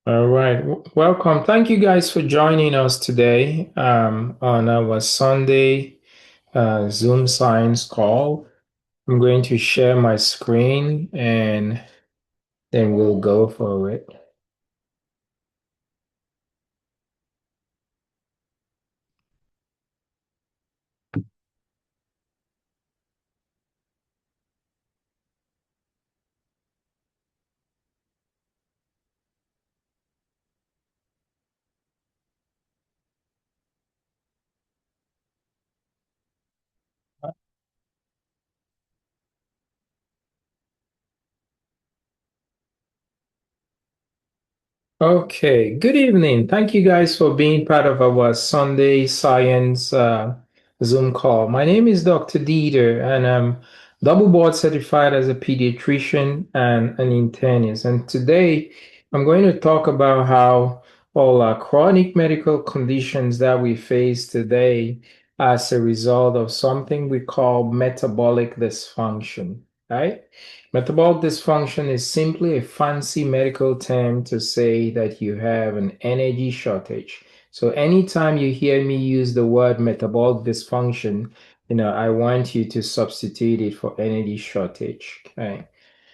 All right, welcome. Thank you guys for joining us today on our Sunday Zoom science call. I'm going to share my screen and then we'll go for it. Okay, good evening. Thank you guys for being part of our Sunday Science Zoom call. My name is Dr. Dieter, and I'm double board certified as a pediatrician and an internist. And today I'm going to talk about how all our chronic medical conditions that we face today as a result of something we call metabolic dysfunction, right? Metabolic dysfunction is simply a fancy medical term to say that you have an energy shortage. So anytime you hear me use the word metabolic dysfunction, I want you to substitute it for energy shortage. Okay.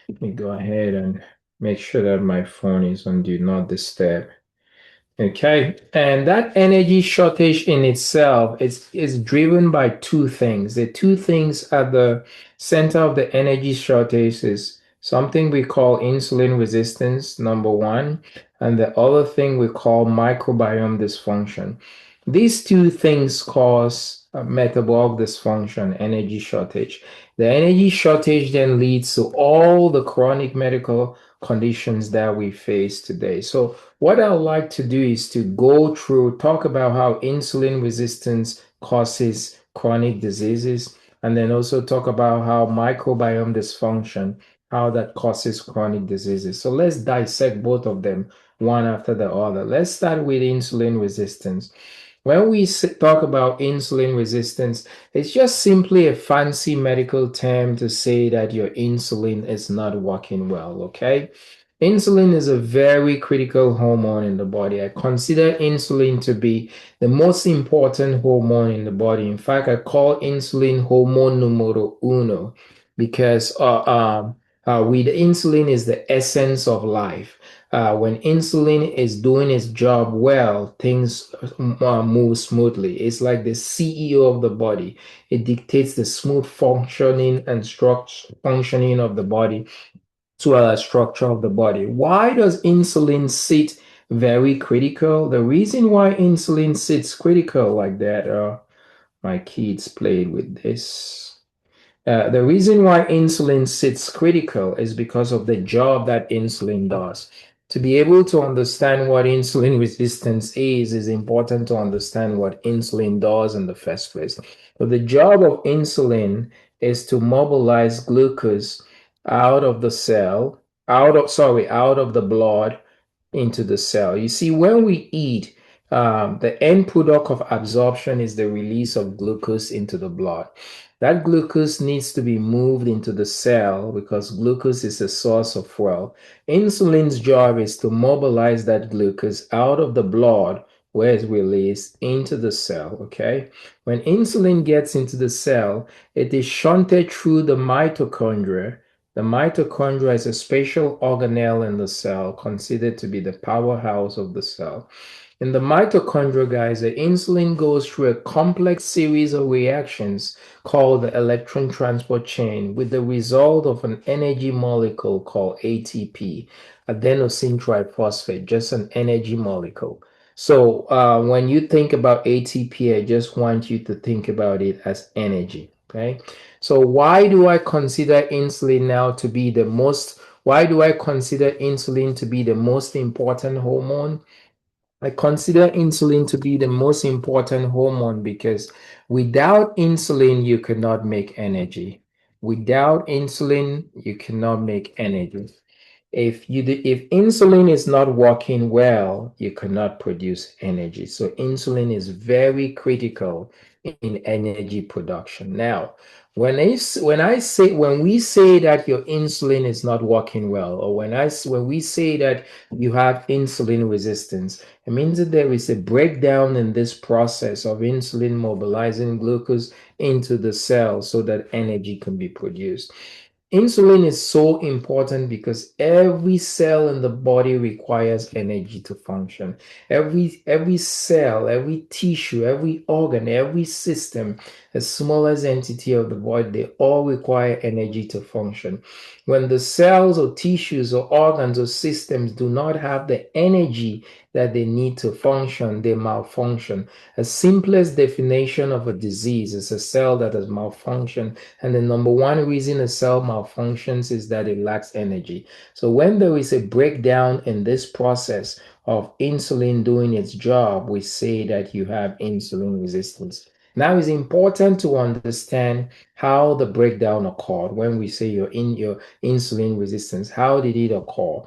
Let me go ahead and make sure that my phone is on do not disturb. Okay, and that energy shortage in itself is driven by two things. The two things at the center of the energy shortage is something we call insulin resistance, number one, and the other thing we call microbiome dysfunction. These two things cause metabolic dysfunction, energy shortage. The energy shortage then leads to all the chronic medical conditions that we face today. So what I would like to do is to go through, talk about how insulin resistance causes chronic diseases, and then also talk about how microbiome dysfunction, how that causes chronic diseases. So let's dissect both of them one after the other. Let's start with insulin resistance. When we talk about insulin resistance, it's just simply a fancy medical term to say that your insulin is not working well, okay? Insulin is a very critical hormone in the body. I consider insulin to be the most important hormone in the body. In fact, I call insulin hormone numero uno because with insulin is the essence of life. When insulin is doing its job well, things move smoothly. It's like the CEO of the body. It dictates the smooth functioning and functioning of the body to a structure of the body. Why does insulin sit very critical? The reason why insulin sits critical like that, my kids played with this. The reason why insulin sits critical is because of the job that insulin does. To be able to understand what insulin resistance is important to understand what insulin does in the first place. So the job of insulin is to mobilize glucose out of the cell, out of the blood into the cell. You see, when we eat, the end product of absorption is the release of glucose into the blood. That glucose needs to be moved into the cell because glucose is a source of fuel. Insulin's job is to mobilize that glucose out of the blood where it's released into the cell. Okay. When insulin gets into the cell, it is shunted through the mitochondria. The mitochondria is a special organelle in the cell considered to be the powerhouse of the cell. In the mitochondria, guys, the insulin goes through a complex series of reactions called the electron transport chain with the result of an energy molecule called ATP, adenosine triphosphate, just an energy molecule. So when you think about ATP, I just want you to think about it as energy. Okay. So why do I consider insulin to be the most important hormone? I consider insulin to be the most important hormone because without insulin, you cannot make energy. Without insulin, you cannot make energy. If insulin is not working well, you cannot produce energy. So insulin is very critical in energy production. Now, When we say that your insulin is not working well, or when we say that you have insulin resistance, it means that there is a breakdown in this process of insulin mobilizing glucose into the cell so that energy can be produced. Insulin is so important because every cell in the body requires energy to function. Every cell, every tissue, every organ, every system, the smallest entity of the body, they all require energy to function. When the cells or tissues or organs or systems do not have the energy that they need to function, they malfunction. A simplest definition of a disease is a cell that has malfunctioned, and the number one reason a cell malfunctions is that it lacks energy. So when there is a breakdown in this process of insulin doing its job, we say that you have insulin resistance. Now it's important to understand how the breakdown occurred when we say you're in your insulin resistance. How did it occur?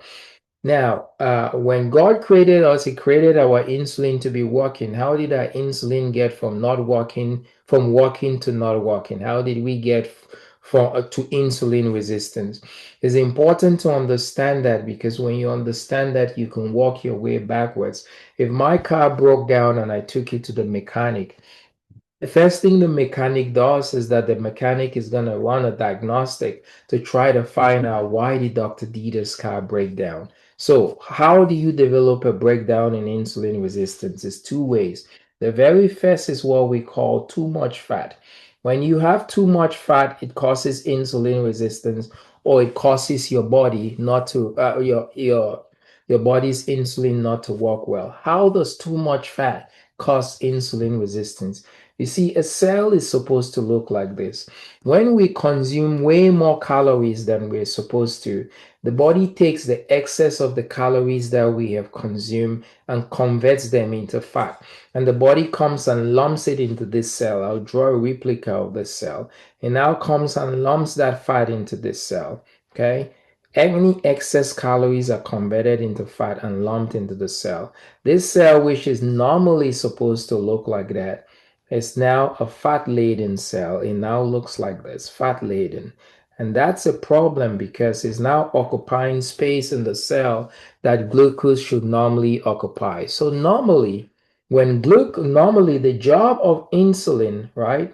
Now, when God created us, He created our insulin to be working. How did our insulin get from not working, from working to not working? How did we get from to insulin resistance? It's important to understand that, because when you understand that, you can walk your way backwards. If my car broke down and I took it to the mechanic, the first thing the mechanic does is that the mechanic is going to run a diagnostic to try to find out why did Dr. Dieter's car break down. So how do you develop a breakdown in insulin resistance? It's two ways. The very first is what we call too much fat. When you have too much fat, it causes insulin resistance, or it causes your body not to your body's insulin not to work well. How does too much fat cause insulin resistance? You see, a cell is supposed to look like this. When we consume way more calories than we're supposed to, the body takes the excess of the calories that we have consumed and converts them into fat. And the body comes and lumps it into this cell. I'll draw a replica of this cell. It now comes and lumps that fat into this cell. Okay? Any excess calories are converted into fat and lumped into the cell. This cell, which is normally supposed to look like that, it's now a fat laden cell. It now looks like this, fat laden. And that's a problem because it's now occupying space in the cell that glucose should normally occupy. So normally the job of insulin, right,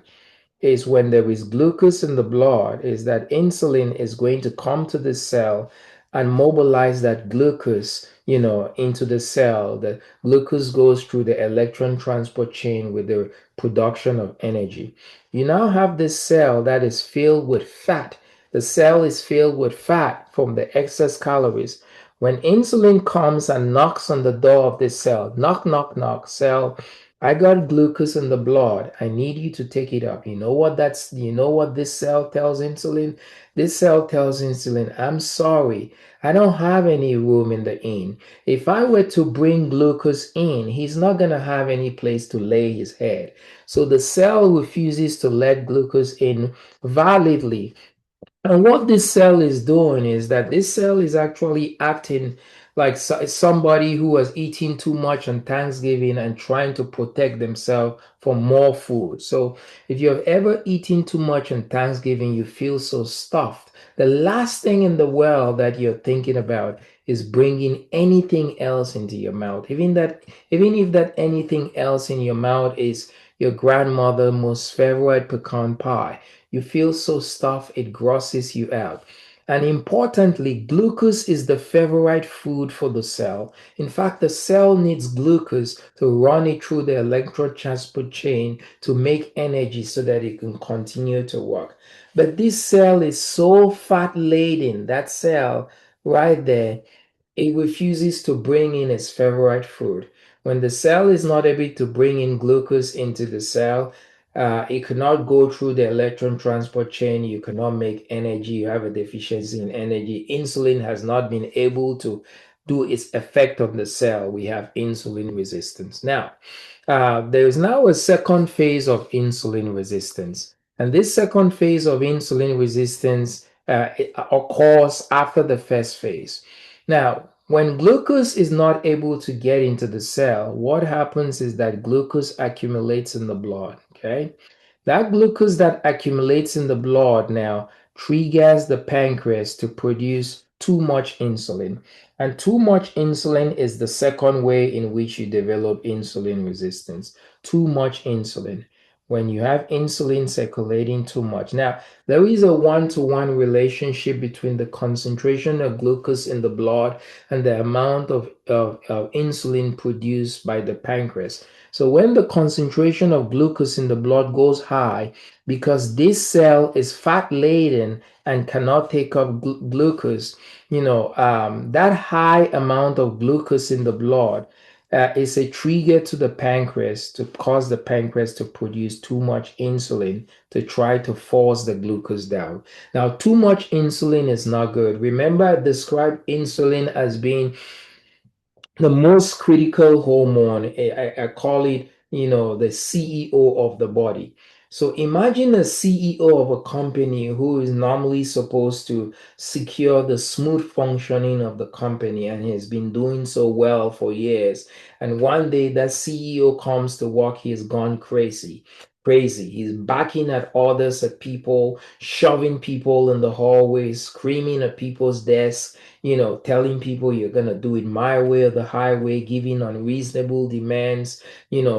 is when there is glucose in the blood, is that insulin is going to come to the cell and mobilize that glucose, into the cell. The glucose goes through the electron transport chain with the production of energy. You now have this cell that is filled with fat. The cell is filled with fat from the excess calories. When insulin comes and knocks on the door of this cell, knock, knock, knock, cell, I got glucose in the blood. I need you to take it up. You know what this cell tells insulin? This cell tells insulin, I'm sorry, I don't have any room in the inn. If I were to bring glucose in, he's not going to have any place to lay his head. So the cell refuses to let glucose in validly. And what this cell is doing is that this cell is actually acting like somebody who was eating too much on Thanksgiving and trying to protect themselves from more food. So if you have ever eaten too much on Thanksgiving, you feel so stuffed. The last thing in the world that you're thinking about is bringing anything else into your mouth. Even if that anything else in your mouth is your grandmother's most favorite pecan pie, you feel so stuffed, it grosses you out. And importantly, glucose is the favorite food for the cell. In fact, the cell needs glucose to run it through the electron transport chain to make energy so that it can continue to work. But this cell is so fat laden, that cell right there, it refuses to bring in its favorite food. When the cell is not able to bring in glucose into the cell, it cannot go through the electron transport chain. You cannot make energy. You have a deficiency in energy. Insulin has not been able to do its effect on the cell. We have insulin resistance. Now, there is now a second phase of insulin resistance. And this second phase of insulin resistance it occurs after the first phase. Now, when glucose is not able to get into the cell, what happens is that glucose accumulates in the blood. Okay. That glucose that accumulates in the blood now triggers the pancreas to produce too much insulin. And too much insulin is the second way in which you develop insulin resistance. Too much insulin. When you have insulin circulating too much. Now, there is a one-to-one relationship between the concentration of glucose in the blood and the amount of insulin produced by the pancreas. So when the concentration of glucose in the blood goes high, because this cell is fat laden and cannot take up glucose, that high amount of glucose in the blood is a trigger to the pancreas to cause the pancreas to produce too much insulin to try to force the glucose down. Now, too much insulin is not good. Remember, I described insulin as being the most critical hormone. I call it, the CEO of the body. So imagine a CEO of a company who is normally supposed to secure the smooth functioning of the company and has been doing so well for years. And one day that CEO comes to work, he's gone crazy. Crazy. He's backing at orders at people, shoving people in the hallways, screaming at people's desks, telling people you're going to do it my way or the highway, giving unreasonable demands,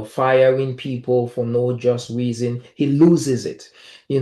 firing people for no just reason. He loses it. A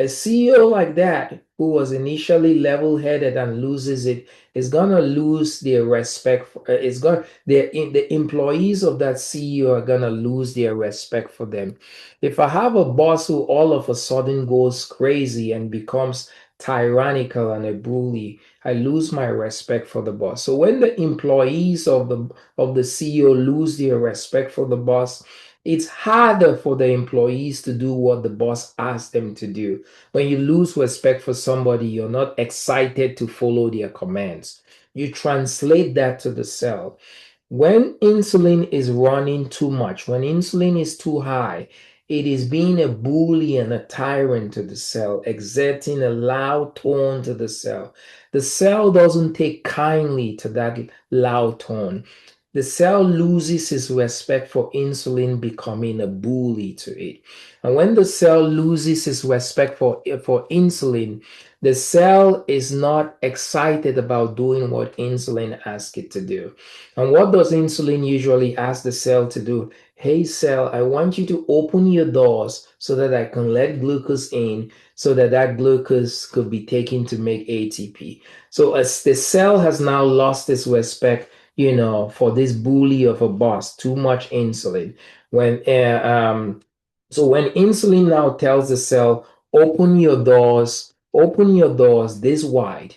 CEO like that, who was initially level-headed and loses it, is gonna lose their respect. The employees of that CEO are gonna lose their respect for them. If I have a boss who all of a sudden goes crazy and becomes tyrannical and a bully, I lose my respect for the boss. So when the employees of the CEO lose their respect for the boss, it's harder for the employees to do what the boss asked them to do. When you lose respect for somebody, you're not excited to follow their commands. You translate that to the cell. When insulin is running too much, when insulin is too high, it is being a bully and a tyrant to the cell, exerting a loud tone to the cell. The cell doesn't take kindly to that loud tone. The cell loses its respect for insulin becoming a bully to it. And when the cell loses its respect for insulin, the cell is not excited about doing what insulin asks it to do. And what does insulin usually ask the cell to do? Hey, cell, I want you to open your doors so that I can let glucose in so that that glucose could be taken to make ATP. So as the cell has now lost its respect, for this bully of a boss, too much insulin. When so when insulin now tells the cell, open your doors this wide,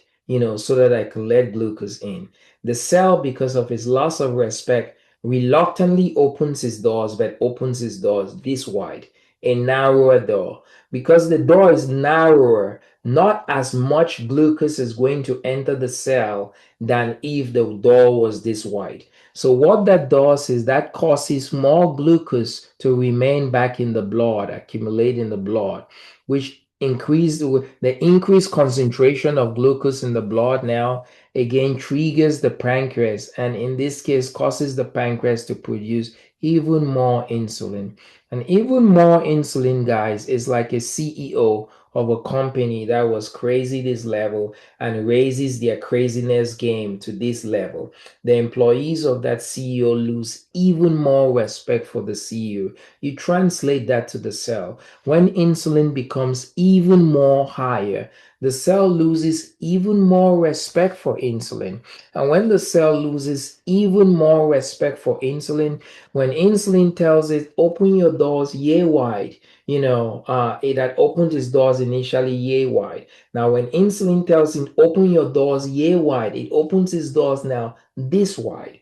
so that I can let glucose in. The cell, because of its loss of respect, reluctantly opens its doors, but opens its doors this wide, a narrower door. Because the door is narrower, not as much glucose is going to enter the cell than if the door was this wide. So what that does is that causes more glucose to remain back in the blood, accumulate in the blood, which the increased concentration of glucose in the blood now again triggers the pancreas, and in this case causes the pancreas to produce even more insulin. And even more insulin, guys, is like a CEO of a company that was crazy this level and raises their craziness game to this level. The employees of that CEO lose even more respect for the CEO. You translate that to the cell. When insulin becomes even more higher, the cell loses even more respect for insulin. And when the cell loses even more respect for insulin, when insulin tells it, open your doors yay wide, it had opened its doors initially yay wide. Now, when insulin tells it, open your doors yay wide, it opens its doors now this wide,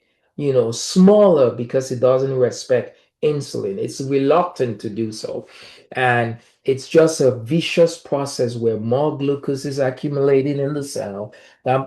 smaller because it doesn't respect insulin. It's reluctant to do so. And it's just a vicious process where more glucose is accumulating in the cell,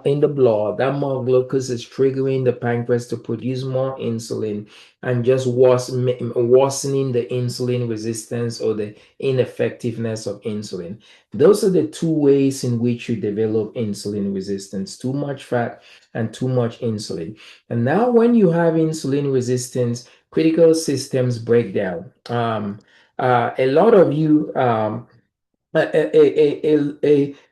in the blood. That more glucose is triggering the pancreas to produce more insulin and just worsening the insulin resistance or the ineffectiveness of insulin. Those are the two ways in which you develop insulin resistance: too much fat and too much insulin. And now, when you have insulin resistance, critical systems break down. A lot of you a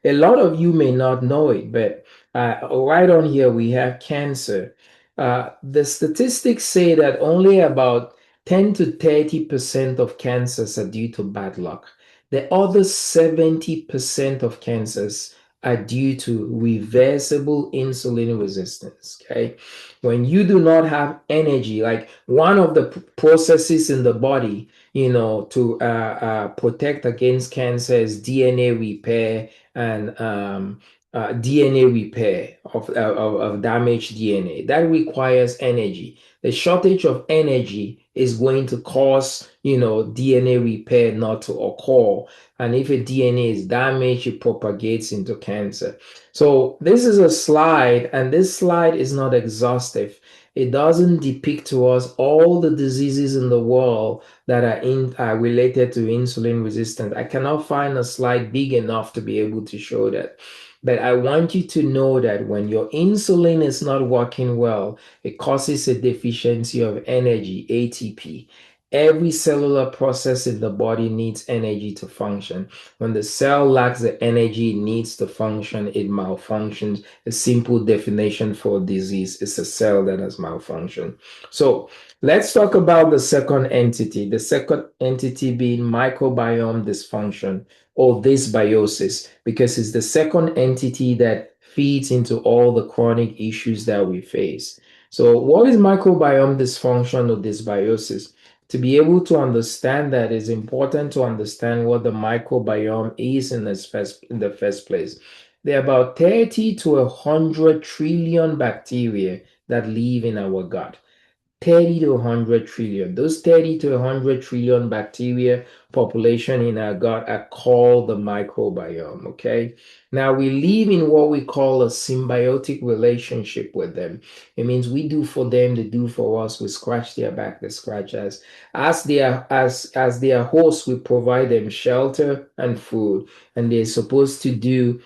lot of you may not know it, but right on here we have cancer. The statistics say that only about 10 to 30% of cancers are due to bad luck. The other 70% of cancers are due to reversible insulin resistance. Okay. When you do not have energy, like one of the processes in the body, to protect against cancer is DNA repair and DNA repair of damaged DNA. That requires energy. The shortage of energy is going to cause, DNA repair not to occur. And if a DNA is damaged, it propagates into cancer. So this is a slide, and this slide is not exhaustive. It doesn't depict to us all the diseases in the world that are related to insulin resistance. I cannot find a slide big enough to be able to show that. But I want you to know that when your insulin is not working well, it causes a deficiency of energy, ATP. Every cellular process in the body needs energy to function. When the cell lacks the energy it needs to function, it malfunctions. A simple definition for disease is a cell that has malfunctioned. So let's talk about the second entity. The second entity being microbiome dysfunction or dysbiosis, because it's the second entity that feeds into all the chronic issues that we face. So, what is microbiome dysfunction or dysbiosis? To be able to understand that, it's important to understand what the microbiome is in the first place. There are about 30 to 100 trillion bacteria that live in our gut. 30 to 100 trillion. Those 30 to 100 trillion bacteria population in our gut are called the microbiome. Okay. Now we live in what we call a symbiotic relationship with them. It means we do for them, they do for us. We scratch their back, they scratch us. As their hosts, we provide them shelter and food, and they're supposed to do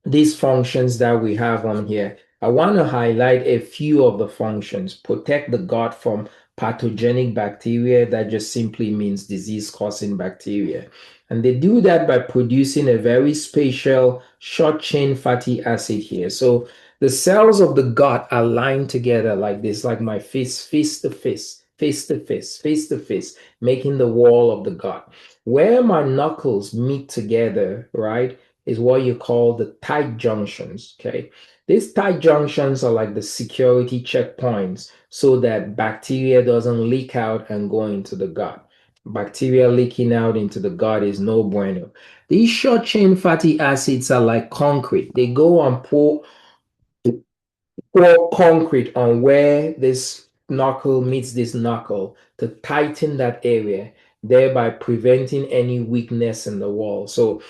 these functions that we have on here. I want to highlight a few of the functions. Protect the gut from pathogenic bacteria. That just simply means disease-causing bacteria. And they do that by producing a very special short-chain fatty acid here. So the cells of the gut are lined together like this, like my fist, fist to fist, fist to fist, fist to fist, making the wall of the gut. Where my knuckles meet together, right, is what you call the tight junctions. Okay. These tight junctions are like the security checkpoints so that bacteria doesn't leak out and go into the gut. Bacteria leaking out into the gut is no bueno. These short chain fatty acids are like concrete. They go and pour concrete on where this knuckle meets this knuckle to tighten that area, thereby preventing any weakness in the wall. So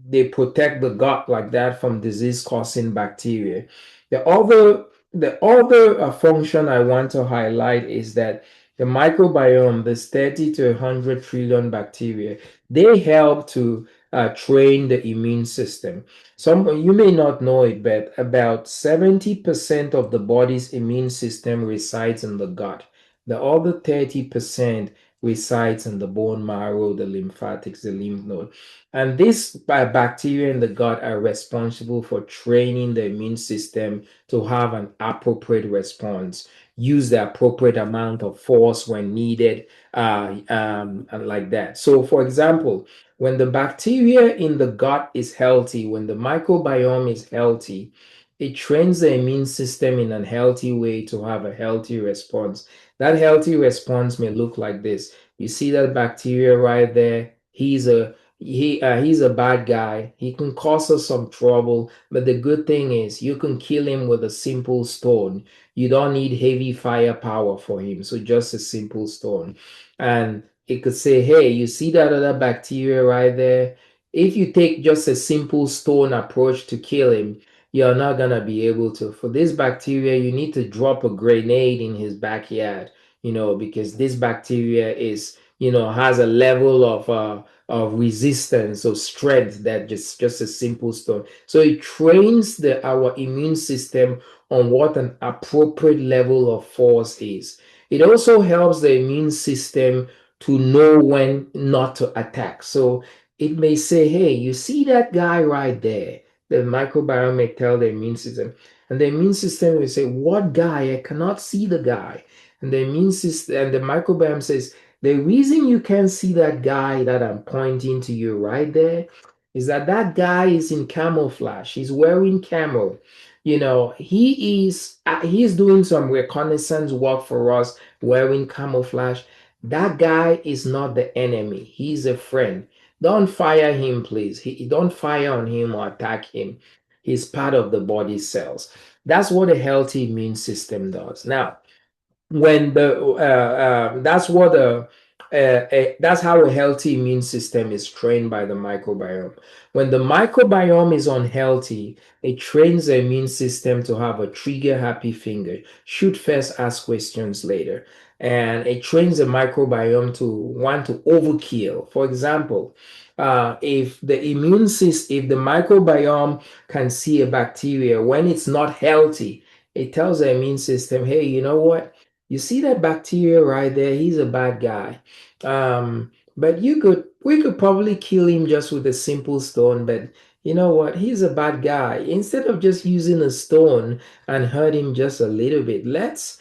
they protect the gut like that from disease-causing bacteria. The other function I want to highlight is that the microbiome, this 30 to 100 trillion bacteria, they help to train the immune system. Some you may not know it, but about 70% of the body's immune system resides in the gut. The other 30% resides in the bone marrow, the lymphatics, the lymph node. And these bacteria in the gut are responsible for training the immune system to have an appropriate response, use the appropriate amount of force when needed, and like that. So, for example, when the bacteria in the gut is healthy, when the microbiome is healthy, it trains the immune system in a healthy way to have a healthy response. That healthy response may look like this. You see that bacteria right there? He's a bad guy. He can cause us some trouble, but the good thing is you can kill him with a simple stone. You don't need heavy firepower for him, so just a simple stone. And it could say, hey, you see that other bacteria right there? If you take just a simple stone approach to kill him, you're not gonna be able to. For this bacteria, you need to drop a grenade in his backyard, because this bacteria has a level of resistance or strength that just a simple stone. So it trains our immune system on what an appropriate level of force is. It also helps the immune system to know when not to attack. So it may say, hey, you see that guy right there? The microbiome may tell the immune system, and the immune system will say, what guy? I cannot see the guy. And the immune system and the microbiome says, the reason you can't see that guy that I'm pointing to you right there is that that guy is in camouflage. He's wearing camo. He's doing some reconnaissance work for us wearing camouflage. That guy is not the enemy. He's a friend. Don't fire him, please. Don't fire on him or attack him. He's part of the body cells. That's what a healthy immune system does. Now, when the that's how a healthy immune system is trained by the microbiome. When the microbiome is unhealthy, it trains the immune system to have a trigger happy finger, shoot first, ask questions later, and it trains the microbiome to want to overkill. For example, if the microbiome can see a bacteria when it's not healthy, it tells the immune system, hey, you know what? You see that bacteria right there? He's a bad guy. But we could probably kill him just with a simple stone. But you know what? He's a bad guy. Instead of just using a stone and hurt him just a little bit, let's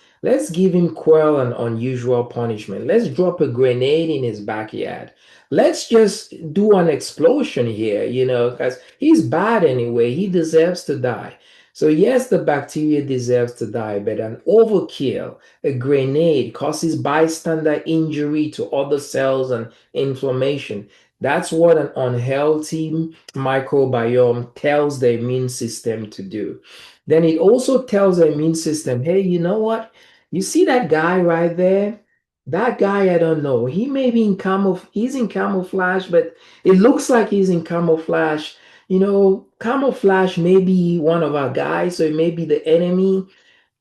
give him cruel and unusual punishment. Let's drop a grenade in his backyard. Let's just do an explosion here, because he's bad anyway. He deserves to die. So yes, the bacteria deserves to die, but an overkill, a grenade causes bystander injury to other cells and inflammation. That's what an unhealthy microbiome tells the immune system to do. Then it also tells the immune system, hey, you know what? You see that guy right there? That guy, I don't know. He may be he's in camouflage, but it looks like he's in camouflage. Camouflage may be one of our guys, so it may be the enemy.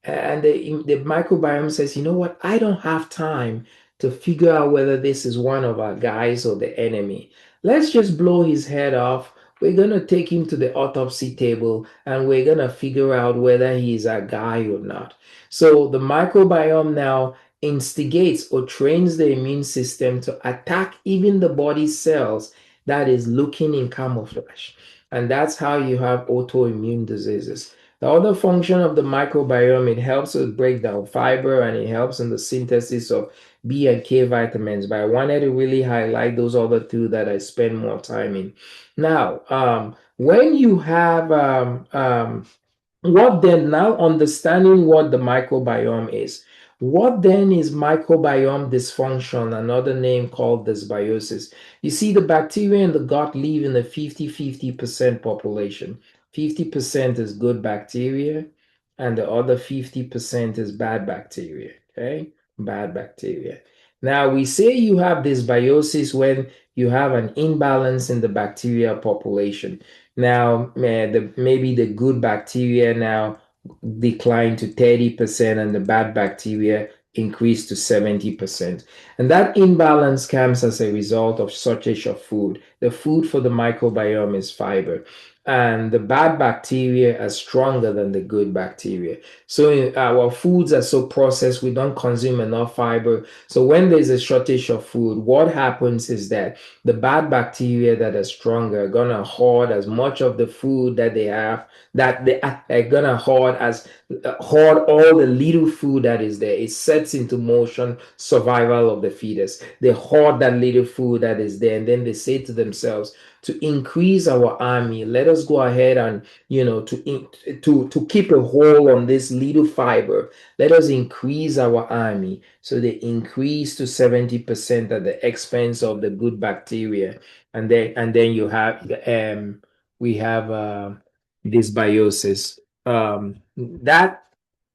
And the microbiome says, you know what? I don't have time to figure out whether this is one of our guys or the enemy. Let's just blow his head off. We're going to take him to the autopsy table and we're going to figure out whether he's a guy or not. So the microbiome now instigates or trains the immune system to attack even the body cells that is looking in camouflage. And that's how you have autoimmune diseases. The other function of the microbiome, it helps us break down fiber and it helps in the synthesis of B and K vitamins. But I wanted to really highlight those other two that I spend more time in. Now, when you have what then, now understanding what the microbiome is, what then is microbiome dysfunction, another name called dysbiosis? You see, the bacteria in the gut live in a 50-50% population. 50% is good bacteria, and the other 50% is bad bacteria. Okay, bad bacteria. Now, we say you have dysbiosis when you have an imbalance in the bacteria population. Now, maybe the good bacteria now decline to 30% and the bad bacteria increase to 70%. And that imbalance comes as a result of shortage of food. The food for the microbiome is fiber. And the bad bacteria are stronger than the good bacteria. So our foods are so processed, we don't consume enough fiber. So when there's a shortage of food, what happens is that the bad bacteria that are stronger are gonna hoard as much of the food that they have, that they are gonna hoard all the little food that is there. It sets into motion survival of the fetus. They hoard that little food that is there, and then they say to themselves, to increase our army, let us go ahead and to keep a hold on this little fiber. Let us increase our army. So they increase to 70% at the expense of the good bacteria, and then you have we have dysbiosis. That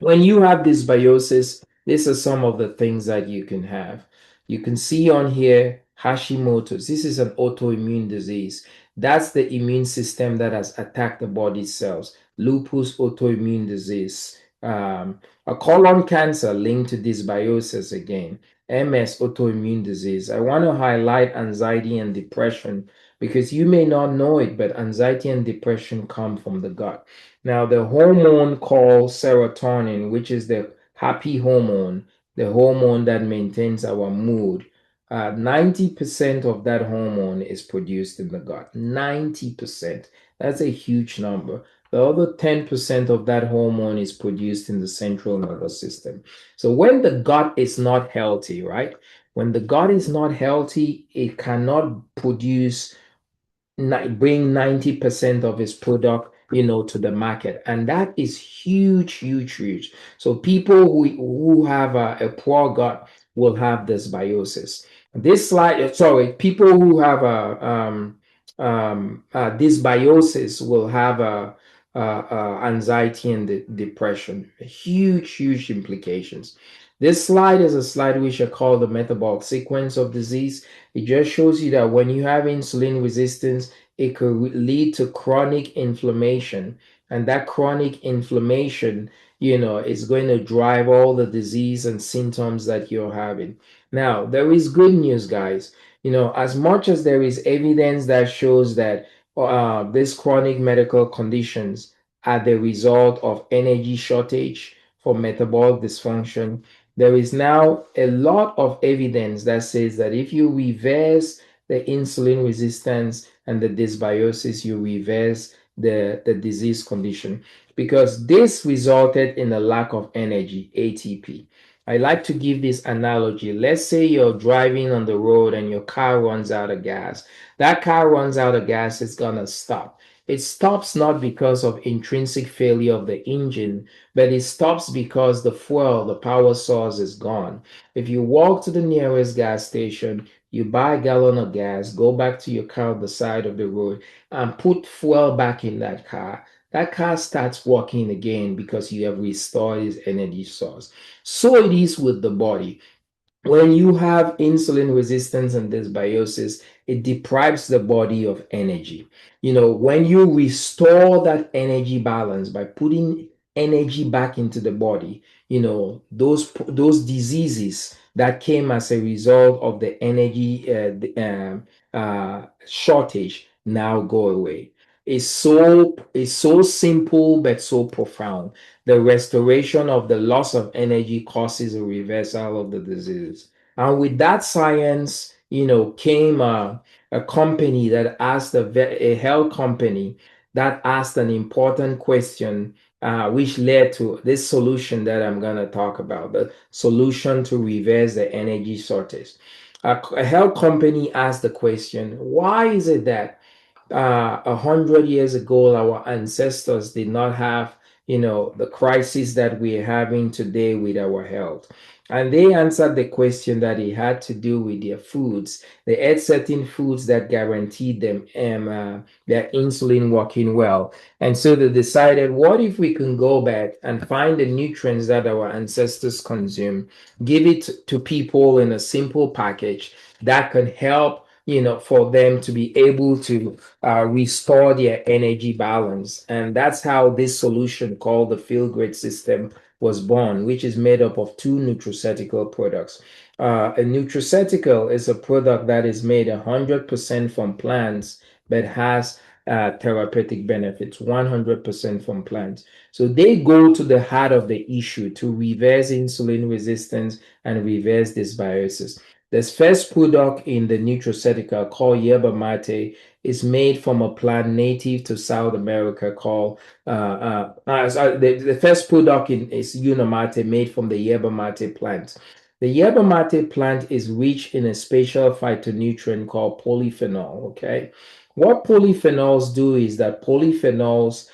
when you have dysbiosis, these are some of the things that you can have. You can see on here Hashimoto's. This is an autoimmune disease. That's the immune system that has attacked the body cells. Lupus, autoimmune disease. A colon cancer linked to dysbiosis again. MS, autoimmune disease. I want to highlight anxiety and depression because you may not know it, but anxiety and depression come from the gut. Now, the hormone called serotonin, which is the happy hormone, the hormone that maintains our mood, 90% of that hormone is produced in the gut. 90%. That's a huge number. The other 10% of that hormone is produced in the central nervous system. So when the gut is not healthy, right? When the gut is not healthy, it cannot produce bring 90% of his product, to the market. And that is huge, huge, huge. So people who have a poor gut will have dysbiosis. This slide, sorry, people who have a dysbiosis will have anxiety and depression. Huge, huge implications. This slide is a slide which I call the metabolic sequence of disease. It just shows you that when you have insulin resistance, it could lead to chronic inflammation. And that chronic inflammation, is going to drive all the disease and symptoms that you're having. Now, there is good news, guys. As much as there is evidence that shows that these chronic medical conditions are the result of energy shortage for metabolic dysfunction, there is now a lot of evidence that says that if you reverse the insulin resistance and the dysbiosis, you reverse the disease condition because this resulted in a lack of energy, ATP. I like to give this analogy. Let's say you're driving on the road and your car runs out of gas. That car runs out of gas, it's gonna stop. It stops not because of intrinsic failure of the engine, but it stops because the fuel, the power source is gone. If you walk to the nearest gas station, you buy a gallon of gas, go back to your car on the side of the road, and put fuel back in that car starts working again because you have restored its energy source. So it is with the body. When you have insulin resistance and dysbiosis, it deprives the body of energy. When you restore that energy balance by putting energy back into the body, those diseases that came as a result of the energy shortage now go away. It's so simple but so profound. The restoration of the loss of energy causes a reversal of the disease. And with that science, came a company that asked a health company that asked an important question, which led to this solution that I'm going to talk about, the solution to reverse the energy shortage. A health company asked the question, why is it that 100 years ago, our ancestors did not have, the crisis that we're having today with our health. And they answered the question that it had to do with their foods. They ate certain foods that guaranteed them their insulin working well. And so they decided, what if we can go back and find the nutrients that our ancestors consume, give it to people in a simple package that can help, for them to be able to restore their energy balance. And that's how this solution called the Feel Great System was born, which is made up of two nutraceutical products. A nutraceutical is a product that is made 100% from plants but has therapeutic benefits 100% from plants. So they go to the heart of the issue to reverse insulin resistance and reverse dysbiosis. This first product in the nutraceutical called yerba mate is made from a plant native to South America called the first product is Unamate made from the yerba mate plant. The yerba mate plant is rich in a special phytonutrient called polyphenol. Okay, what polyphenols do is that polyphenols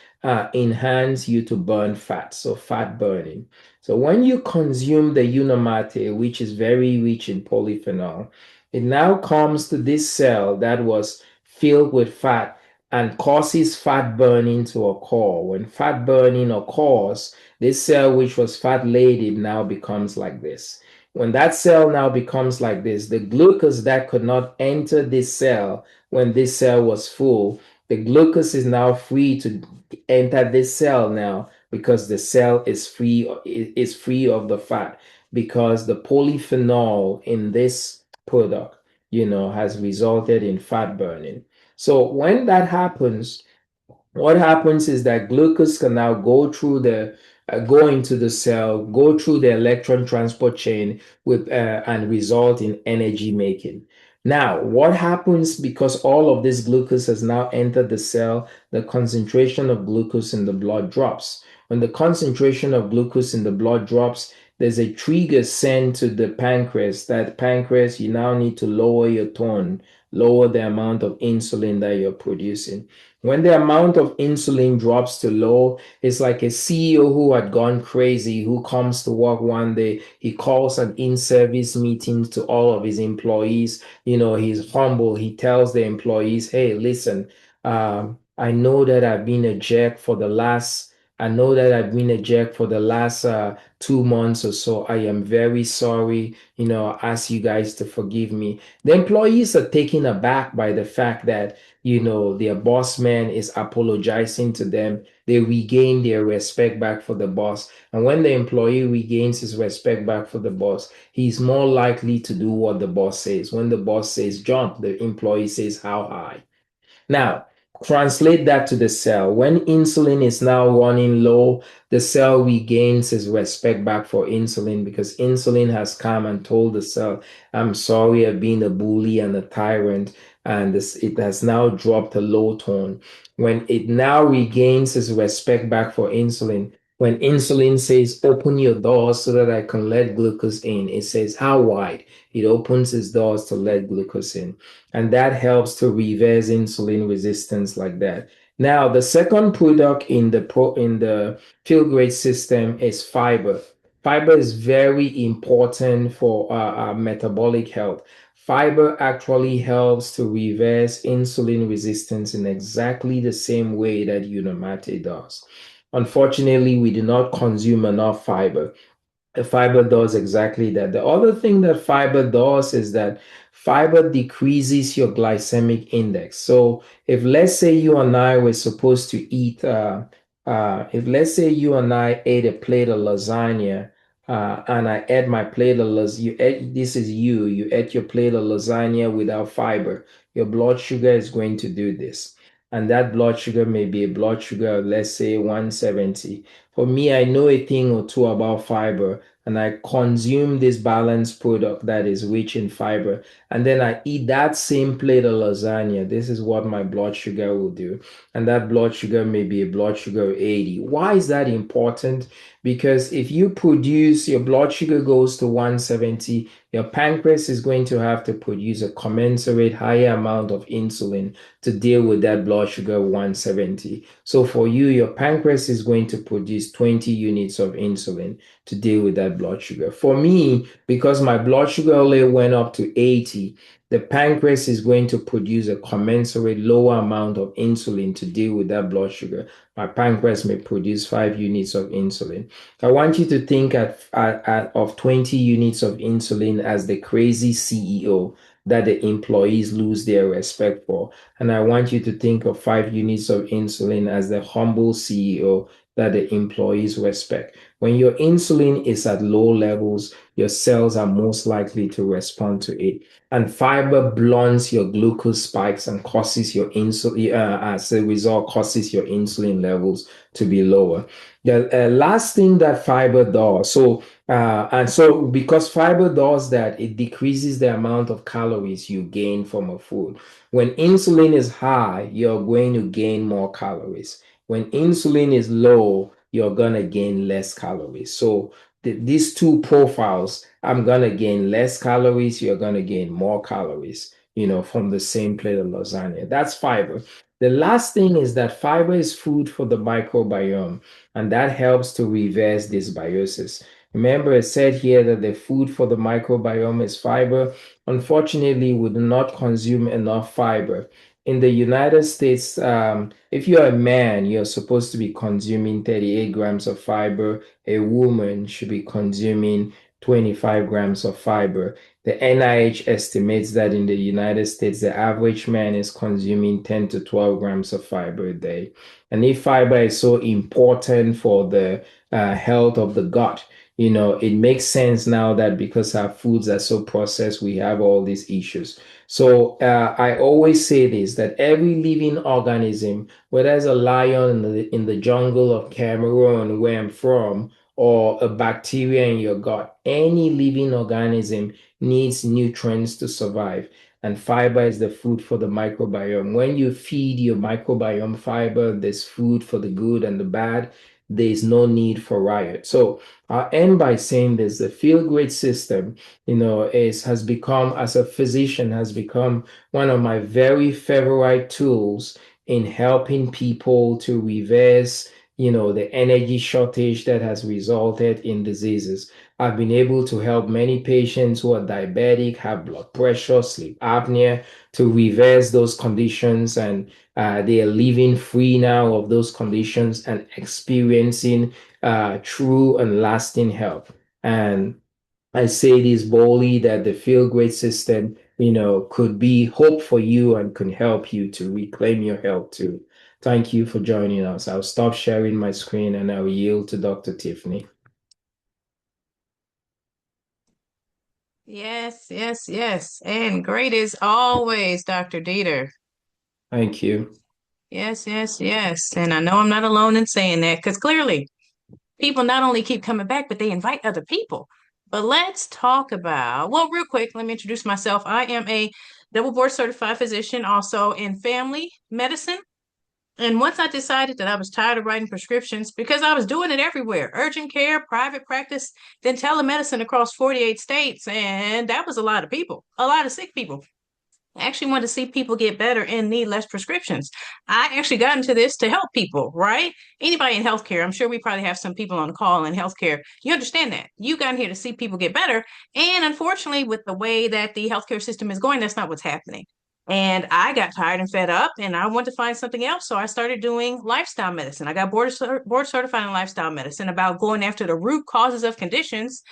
enhance you to burn fat, so fat burning. So when you consume the Unamate, which is very rich in polyphenol, it now comes to this cell that was filled with fat and causes fat burning to occur. When fat burning occurs, this cell which was fat laden now becomes like this. When that cell now becomes like this, the glucose that could not enter this cell when this cell was full, the glucose is now free to enter this cell now because the cell is free of the fat because the polyphenol in this product has resulted in fat burning. So when that happens, what happens is that glucose can now go through go into the cell, go through the electron transport chain with and result in energy making. Now, what happens because all of this glucose has now entered the cell? The concentration of glucose in the blood drops. When the concentration of glucose in the blood drops, there's a trigger sent to the pancreas. That pancreas, you now need to lower your tone, lower the amount of insulin that you're producing. When the amount of insulin drops to low, it's like a CEO who had gone crazy, who comes to work one day, he calls an in-service meeting to all of his employees. He's humble. He tells the employees, hey, listen, I know that I've been a jerk for the last I know that I've been a jerk for the last 2 months or so. I am very sorry. I ask you guys to forgive me. The employees are taken aback by the fact that, their boss man is apologizing to them. They regain their respect back for the boss. And when the employee regains his respect back for the boss, he's more likely to do what the boss says. When the boss says jump, the employee says how high. Now, translate that to the cell. When insulin is now running low, the cell regains its respect back for insulin because insulin has come and told the cell, I'm sorry, I've been a bully and a tyrant, and it has now dropped a low tone. When it now regains its respect back for insulin, when insulin says, open your doors so that I can let glucose in, it says, how wide? It opens its doors to let glucose in, and that helps to reverse insulin resistance like that. Now, the second product in the Pilgrimage system is fiber. Fiber is very important for our metabolic health. Fiber actually helps to reverse insulin resistance in exactly the same way that Unamate does. Unfortunately, we do not consume enough fiber. The fiber does exactly that. The other thing that fiber does is that fiber decreases your glycemic index. So if let's say you and I were supposed to eat, if let's say you and I ate a plate of lasagna, and I ate my plate of lasagna, this is you ate your plate of lasagna without fiber, your blood sugar is going to do this. And that blood sugar may be a blood sugar of, let's say, 170. For me, I know a thing or two about fiber, and I consume this balanced product that is rich in fiber, and then I eat that same plate of lasagna. This is what my blood sugar will do. And that blood sugar may be a blood sugar of 80. Why is that important? Because if you produce, your blood sugar goes to 170, your pancreas is going to have to produce a commensurate higher amount of insulin to deal with that blood sugar 170. So for you, your pancreas is going to produce 20 units of insulin to deal with that blood sugar. For me, because my blood sugar only went up to 80, the pancreas is going to produce a commensurate lower amount of insulin to deal with that blood sugar. My pancreas may produce 5 units of insulin. I want you to think of 20 units of insulin as the crazy CEO that the employees lose their respect for. And I want you to think of 5 units of insulin as the humble CEO that the employees respect. When your insulin is at low levels, your cells are most likely to respond to it. And fiber blunts your glucose spikes and causes your insulin, as a result, causes your insulin levels to be lower. The last thing that fiber does, and so because fiber does that, it decreases the amount of calories you gain from a food. When insulin is high, you're going to gain more calories. When insulin is low, you're going to gain less calories. So these two profiles, I'm going to gain less calories, you're going to gain more calories, from the same plate of lasagna. That's fiber. The last thing is that fiber is food for the microbiome, and that helps to reverse dysbiosis. Remember, it said here that the food for the microbiome is fiber. Unfortunately, we do not consume enough fiber. In the United States, if you're a man, you're supposed to be consuming 38 grams of fiber. A woman should be consuming 25 grams of fiber. The NIH estimates that in the United States, the average man is consuming 10 to 12 grams of fiber a day. And if fiber is so important for the health of the gut, It makes sense now that because our foods are so processed, we have all these issues. So I always say this, that every living organism, whether it's a lion in the jungle of Cameroon, where I'm from, or a bacteria in your gut, any living organism needs nutrients to survive. And fiber is the food for the microbiome. When you feed your microbiome fiber, there's food for the good and the bad. There's no need for riot. So I'll end by saying this: the feel great system, has become, as a physician, has become one of my very favorite tools in helping people to reverse, the energy shortage that has resulted in diseases. I've been able to help many patients who are diabetic, have blood pressure, sleep apnea, to reverse those conditions, and they are living free now of those conditions and experiencing true and lasting health. And I say this boldly, that the Feel Great system, could be hope for you and can help you to reclaim your health too. Thank you for joining us. I'll stop sharing my screen and I'll yield to Dr. Tiffany. Yes, yes, yes. And great as always, Dr. Dieter. Thank you. Yes, yes, yes. And I know I'm not alone in saying that because clearly people not only keep coming back, but they invite other people. But let's talk about, well, real quick, let me introduce myself. I am a double board certified physician, also in family medicine. And once I decided that I was tired of writing prescriptions because I was doing it everywhere, urgent care, private practice, then telemedicine across 48 states. And that was a lot of people, a lot of sick people. I actually want to see people get better and need less prescriptions. I actually got into this to help people, right? Anybody in healthcare, I'm sure we probably have some people on the call in healthcare. You understand that. You got in here to see people get better. And unfortunately, with the way that the healthcare system is going, that's not what's happening. And I got tired and fed up and I wanted to find something else. So I started doing lifestyle medicine. I got board certified in lifestyle medicine about going after the root causes of conditions.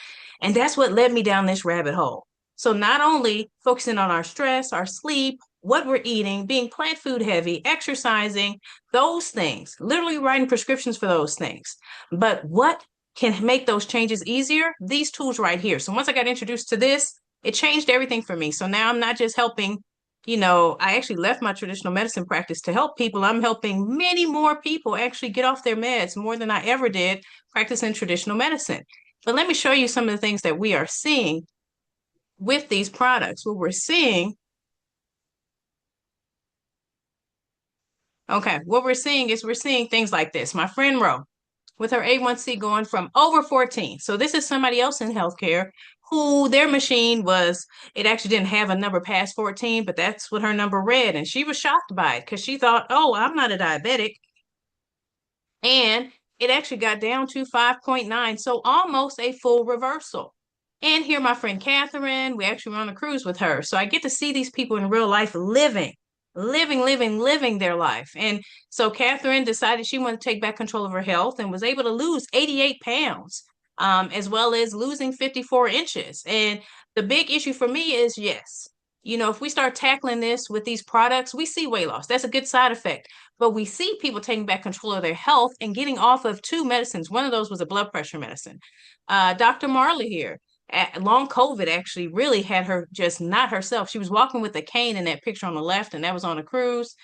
And that's what led me down this rabbit hole. So not only focusing on our stress, our sleep, what we're eating, being plant food heavy, exercising, those things, literally writing prescriptions for those things. But what can make those changes easier? These tools right here. So once I got introduced to this, it changed everything for me. So now I'm not just helping, I actually left my traditional medicine practice to help people. I'm helping many more people actually get off their meds more than I ever did practicing traditional medicine. But let me show you some of the things that we are seeing with these products. What we're seeing, okay, what we're seeing is we're seeing things like this. My friend Ro, with her A1C going from over 14. So this is somebody else in healthcare who their machine was, it actually didn't have a number past 14, but that's what her number read. And she was shocked by it because she thought, oh, I'm not a diabetic. And it actually got down to 5.9. So almost a full reversal. And here, my friend Catherine, we actually were on a cruise with her. So I get to see these people in real life living their life. And so Catherine decided she wanted to take back control of her health and was able to lose 88 pounds, as well as losing 54 inches. And the big issue for me is yes, if we start tackling this with these products, we see weight loss. That's a good side effect. But we see people taking back control of their health and getting off of two medicines. One of those was a blood pressure medicine. Dr. Marley here, long COVID actually really had her just not herself. She was walking with a cane in that picture on the left, and that was on a cruise.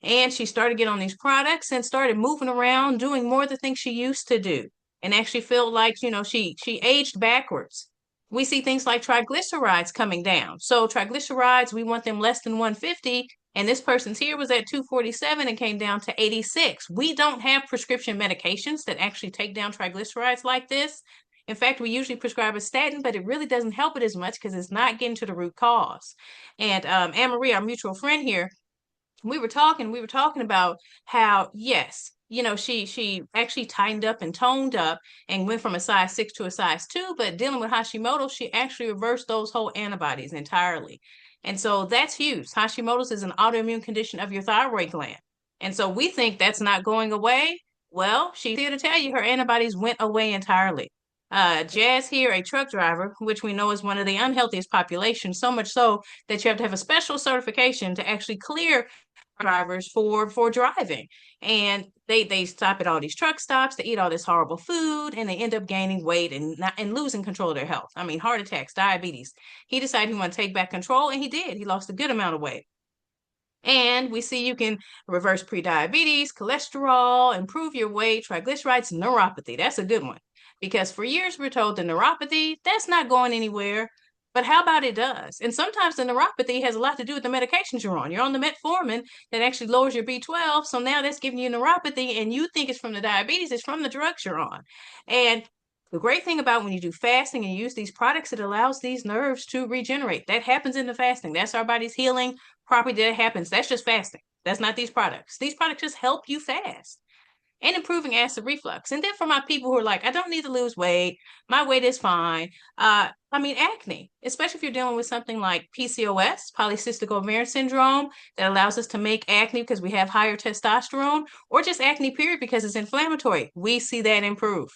And she started getting on these products and started moving around, doing more of the things she used to do, and actually felt like she aged backwards. We see things like triglycerides coming down. So triglycerides, we want them less than 150, and this person's here was at 247 and came down to 86. We don't have prescription medications that actually take down triglycerides like this. In fact, we usually prescribe a statin, but it really doesn't help it as much because it's not getting to the root cause. And Anne Marie, our mutual friend here, we were talking about how, yes, she actually tightened up and toned up and went from a size 6 to a size 2, but dealing with Hashimoto, she actually reversed those whole antibodies entirely. And so that's huge. Hashimoto's is an autoimmune condition of your thyroid gland. And so we think that's not going away. Well, she's here to tell you her antibodies went away entirely. Jazz here, a truck driver, which we know is one of the unhealthiest populations, so much so that you have to have a special certification to actually clear drivers for driving. And they stop at all these truck stops, they eat all this horrible food, and they end up gaining weight and losing control of their health. I mean, heart attacks, diabetes. He decided he wanted to take back control, and he did. He lost a good amount of weight. And we see you can reverse prediabetes, cholesterol, improve your weight, triglycerides, neuropathy. That's a good one. Because for years we're told the neuropathy, that's not going anywhere. But how about it does? And sometimes the neuropathy has a lot to do with the medications you're on. You're on the metformin that actually lowers your B12. So now that's giving you neuropathy, and you think it's from the diabetes, it's from the drugs you're on. And the great thing about when you do fasting and use these products, it allows these nerves to regenerate. That happens in the fasting. That's our body's healing property that happens. That's just fasting. That's not these products. These products just help you fast and improving acid reflux. And then for my people who are like, I don't need to lose weight, my weight is fine. I mean, acne, especially if you're dealing with something like PCOS, polycystic ovarian syndrome, that allows us to make acne because we have higher testosterone, or just acne period because it's inflammatory. We see that improve.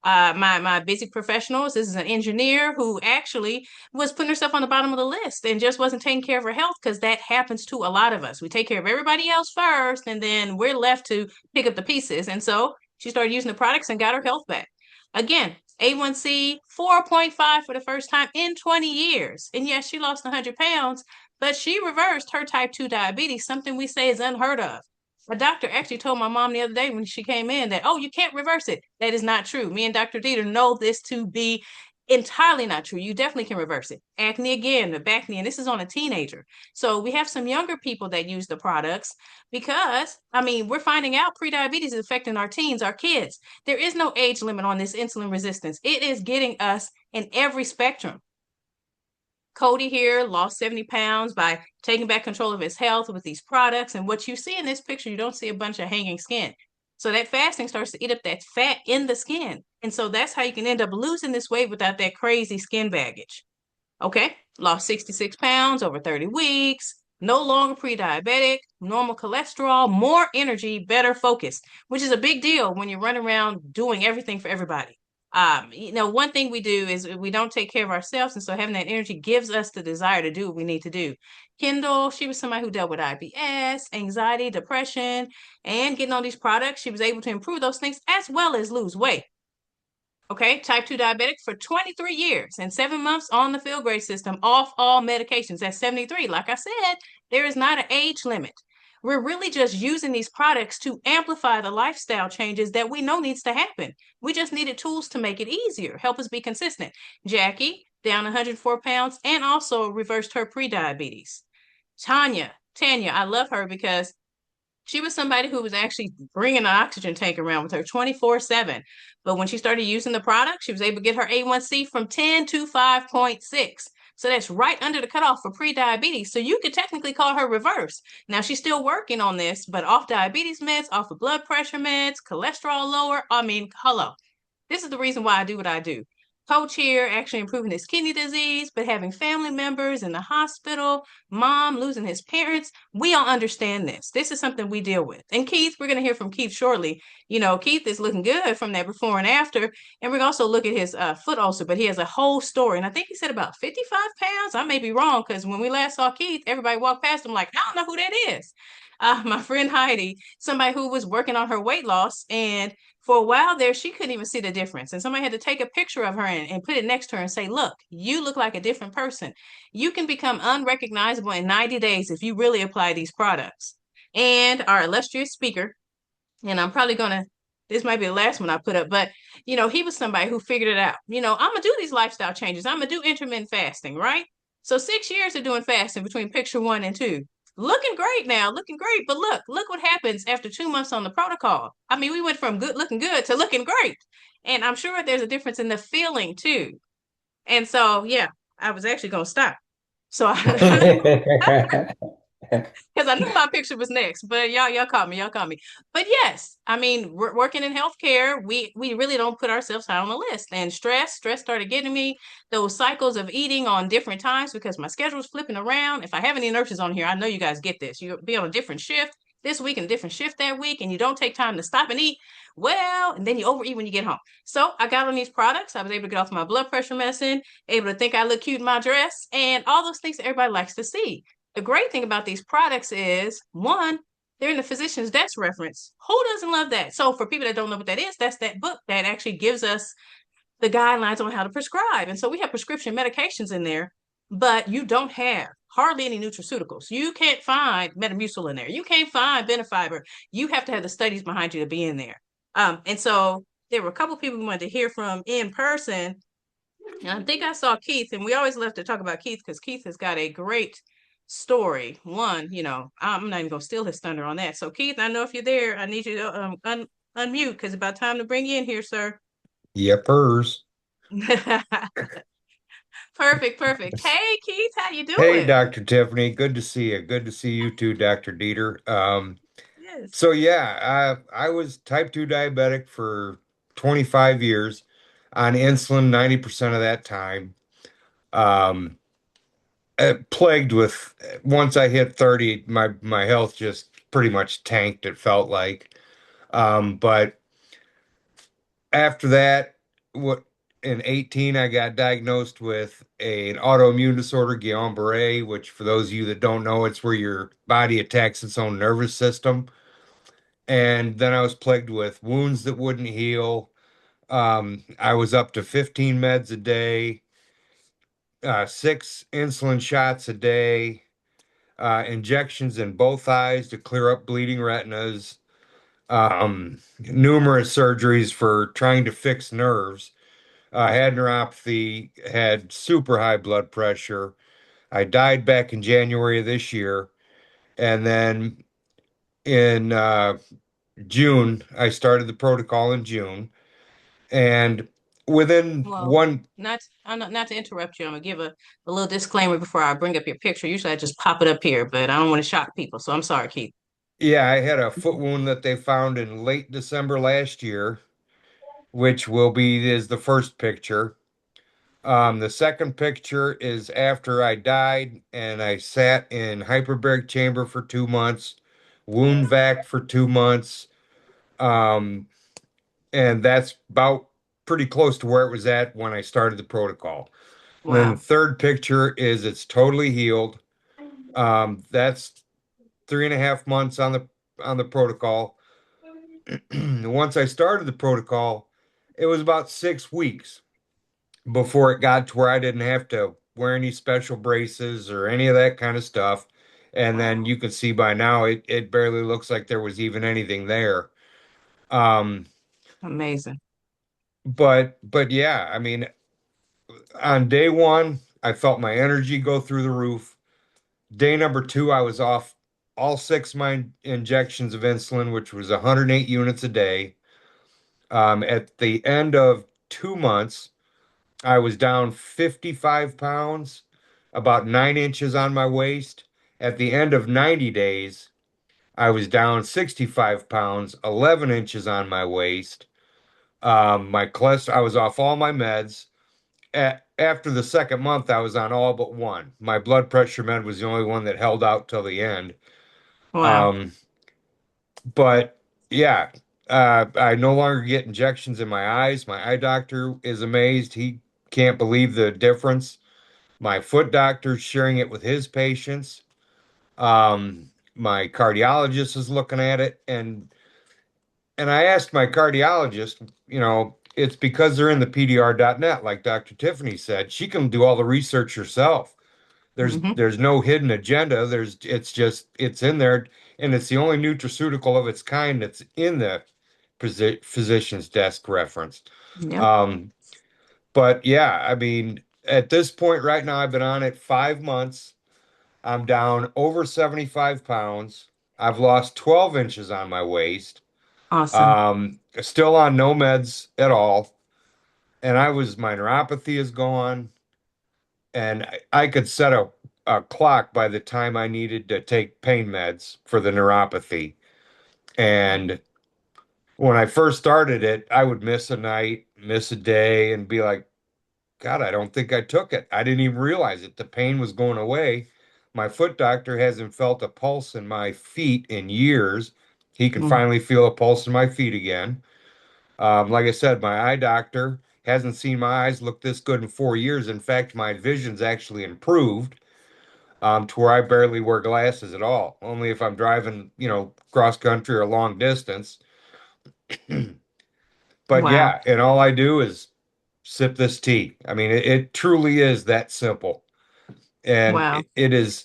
My busy professionals. This is an engineer who actually was putting herself on the bottom of the list and just wasn't taking care of her health, because that happens to a lot of us. We take care of everybody else first, and then we're left to pick up the pieces. And so she started using the products and got her health back. Again, A1C 4.5 for the first time in 20 years. And yes, she lost 100 pounds, but she reversed her type 2 diabetes, something we say is unheard of. A doctor actually told my mom the other day when she came in that, oh, you can't reverse it. That is not true. Me and Dr. Dieter know this to be entirely not true. You definitely can reverse it. Acne again, the back knee, and this is on a teenager. So we have some younger people that use the products because, I mean, we're finding out prediabetes is affecting our teens, our kids. There is no age limit on this insulin resistance. It is getting us in every spectrum. Cody here lost 70 pounds by taking back control of his health with these products. And what you see in this picture, you don't see a bunch of hanging skin. So that fasting starts to eat up that fat in the skin. And so that's how you can end up losing this weight without that crazy skin baggage. Okay, lost 66 pounds over 30 weeks, no longer pre-diabetic, normal cholesterol, more energy, better focus, which is a big deal when you're running around doing everything for everybody. One thing we do is we don't take care of ourselves, and so having that energy gives us the desire to do what we need to do. Kendall, she was somebody who dealt with IBS, anxiety, depression, and getting all these products, she was able to improve those things as well as lose weight. Okay, type 2 diabetic for 23 years and 7 months on the Feel-Great system, off all medications. That's 73. Like I said, there is not an age limit. We're really just using these products to amplify the lifestyle changes that we know needs to happen. We just needed tools to make it easier, help us be consistent. Jackie, down 104 pounds and also reversed her prediabetes. Tanya, I love her because she was somebody who was actually bringing an oxygen tank around with her 24/7. But when she started using the product, she was able to get her A1C from 10 to 5.6. So that's right under the cutoff for pre-diabetes. So you could technically call her reverse. Now she's still working on this, but off diabetes meds, off of blood pressure meds, cholesterol lower. I mean, hello. This is the reason why I do what I do. Coach here actually improving his kidney disease, but having family members in the hospital, mom losing his parents. We all understand this. This is something we deal with. And Keith, we're going to hear from Keith shortly. You know, Keith is looking good from that before and after. And we're also look at his foot ulcer, but he has a whole story. And I think he said about 55 pounds. I may be wrong, because when we last saw Keith, everybody walked past him like, I don't know who that is. My friend Heidi, somebody who was working on her weight loss, and for a while there, she couldn't even see the difference. And somebody had to take a picture of her and put it next to her and say, look, you look like a different person. You can become unrecognizable in 90 days if you really apply these products. And our illustrious speaker, and I'm probably going to, this might be the last one I put up, but, he was somebody who figured it out. I'm going to do these lifestyle changes. I'm going to do intermittent fasting, right? So 6 years of doing fasting between picture 1 and 2. Looking great now, looking great. But look what happens after 2 months on the protocol. I mean, we went from looking good to looking great. And I'm sure there's a difference in the feeling too. And so, yeah, I was actually going to stop. So, because I knew my picture was next, but y'all caught me. But yes, I mean, we're working in healthcare. We really don't put ourselves high on the list. And stress started getting me those cycles of eating on different times because my schedule was flipping around. If I have any nurses on here, I know you guys get this. You'll be on a different shift. this week and a different shift that week, and you don't take time to stop and eat, well, and then you overeat when you get home. So I got on these products. I was able to get off my blood pressure medicine, able to think I look cute in my dress, and all those things that everybody likes to see. The great thing about these products is one, they're in the physician's desk reference. Who doesn't love that? So for people that don't know what that is, that's that book that actually gives us the guidelines on how to prescribe. And so we have prescription medications in there, but you don't have hardly any nutraceuticals. You can't find Metamucil in there. You can't find Benefiber. You have to have the studies behind you to be in there. And so there were a couple of people we wanted to hear from in person. And I think I saw Keith, and we always love to talk about Keith because Keith has got a great story. One, I'm not even gonna steal his thunder on that. So Keith, I know if you're there, I need you to unmute because it's about time to bring you in here, sir. Yepers. Perfect, perfect. Hey Keith, how you Hey, doing? Dr. Tiffany. Good to see you. Good to see you too, Dr. Dieter. Yes. So yeah, I was type 2 diabetic for 25 years on insulin 90% of that time. Um, Plagued with once I hit 30, my health just pretty much tanked, it felt like. But after that, what in 18, I got diagnosed with an autoimmune disorder, Guillain-Barré, which for those of you that don't know, it's where your body attacks its own nervous system. And then I was plagued with wounds that wouldn't heal. I was up to 15 meds a day, 6 insulin shots a day, injections in both eyes to clear up bleeding retinas, numerous surgeries for trying to fix nerves. Had neuropathy, had super high blood pressure. I died back in January of this year. And then in June, I started the protocol in June. And within Well, one, not to interrupt you. I'm gonna give a little disclaimer before I bring up your picture. Usually I just pop it up here, but I don't want to shock people. So I'm sorry, Keith. yeah, I had a foot wound that they found in late December last year, which will be is the first picture. The second picture is after I died and I sat in hyperbaric chamber for 2 months, wound vac for 2 months. Um, and that's about pretty close to where it was at when I started the protocol. And then the Wow. third picture is it's totally healed. That's 3.5 months on the protocol. Once I started the protocol, it was about 6 weeks before it got to where I didn't have to wear any special braces or any of that kind of stuff. And then Wow. you can see by now it barely looks like there was even anything there. Um, Amazing. but yeah, I mean, on day one, I felt my energy go through the roof. Day number two, I was off all 6 of my injections of insulin, which was 108 units a day. At the end of 2 months, I was down 55 pounds, about 9 inches on my waist. At the end of 90 days, I was down 65 pounds, 11 inches on my waist. My cholesterol, I was off all my meds. After the second month, I was on all but one. My blood pressure med was the only one that held out till the end. Wow. Um, but yeah, I no longer get injections in my eyes. My eye doctor is amazed. He can't believe the difference. My foot doctor's sharing it with his patients. My cardiologist is looking at it, and I asked my cardiologist, it's because they're in the PDR.net, like Dr. Tiffany said. She can do all the research herself. Hmm. There's no hidden agenda. It's in there, and it's the only nutraceutical of its kind that's in the physician's desk reference. Yep. Um, but yeah, I mean, at this point right now, I've been on it 5 months. I'm down over 75 pounds. I've lost 12 inches on my waist. Awesome. Still on no meds at all. And my neuropathy is gone. And I could set a clock by the time I needed to take pain meds for the neuropathy. And when I first started it, I would miss a night, miss a day, and be like, God, I don't think I took it. I didn't even realize it. The pain was going away. My foot doctor hasn't felt a pulse in my feet in years. He can Mm. finally feel a pulse in my feet again. Like I said, my eye doctor hasn't seen my eyes look this good in 4 years. In fact, my vision's actually improved to where I barely wear glasses at all, only if I'm driving, cross country or long distance. But Wow. yeah, and all I do is sip this tea. I mean, it truly is that simple. And Wow. it is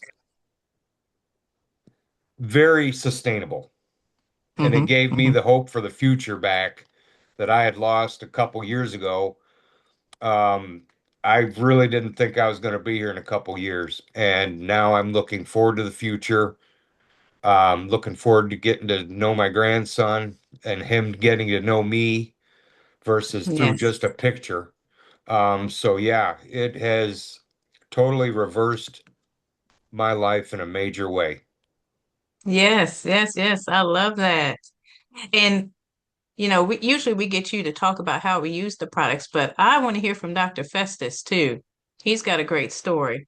very sustainable. And it Hmm. gave me Hmm. the hope for the future back that I had lost a couple years ago. Um, I really didn't think I was going to be here in a couple years. And now I'm looking forward to the future. Looking forward to getting to know my grandson and him getting to know me versus through Yes. just a picture. So yeah, it has totally reversed my life in a major way. Yes, yes, yes. I love that. And we get you to talk about how we use the products, but I want to hear from Dr. Festus too. He's got a great story,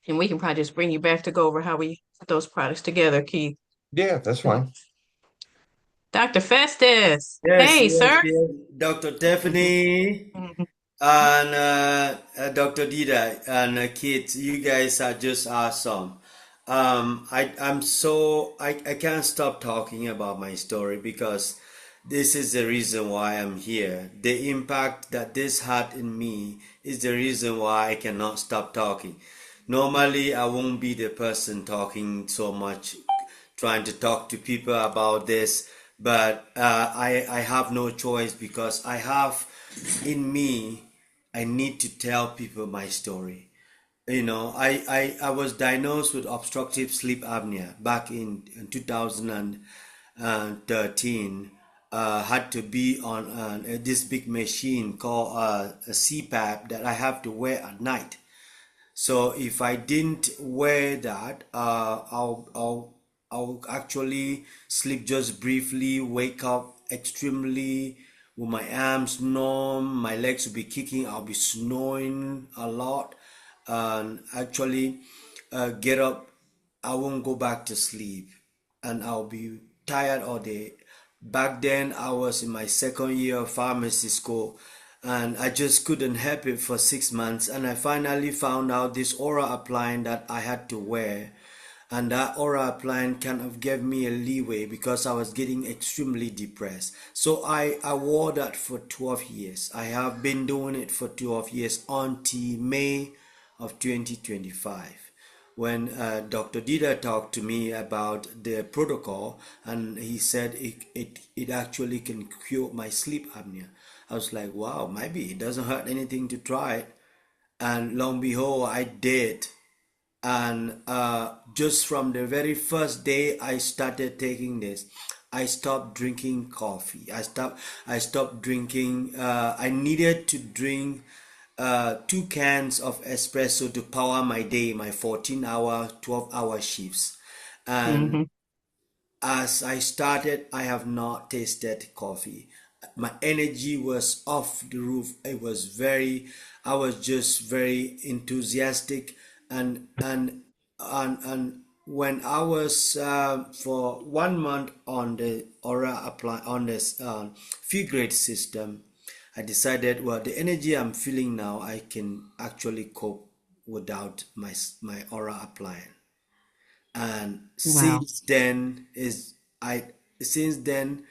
and we can probably just bring you back to go over how we put those products together, Keith. Yeah, that's fine. Dr. Festus. Yes, Hey, yes, sir. yes. Dr. Mhm. Tiffany Mhm. and Dr. Dida and Kit, you guys are just awesome. I can't stop talking about my story because this is the reason why I'm here. The impact that this had in me is the reason why I cannot stop talking. Normally, I won't be the person talking so much, trying to talk to people about this, but I have no choice because I have in me, I need to tell people my story. I was diagnosed with obstructive sleep apnea back in 2013. Had to be on this big machine called a CPAP that I have to wear at night. So if I didn't wear that, I'll actually sleep just briefly, wake up extremely with my arms numb, my legs will be kicking, I'll be snoring a lot, and actually get up. I won't go back to sleep, and I'll be tired all day. Back then, I was in my second year of pharmacy school, and I just couldn't help it for 6 months. And I finally found out this aura appliance that I had to wear, and that aura appliance kind of gave me a leeway because I was getting extremely depressed. So I wore that for 12 years. I have been doing it for 12 years until May of 2025 when Dr. Dida talked to me about the protocol, and he said it actually can cure my sleep apnea. I was like, wow, maybe it doesn't hurt anything to try it. And lo and behold, I did. And just from the very first day I started taking this, I stopped drinking coffee. I stopped drinking. I needed to drink 2 cans of espresso to power my day, my 14-hour, 12-hour shifts. And Mhm. as I started, I have not tasted coffee. My energy was off the roof. I was just very enthusiastic, and when I was for 1 month on the Aura apply on this feed grade system, I decided, well, the energy I'm feeling now, I can actually cope without my Aura appliance. And Wow. I since then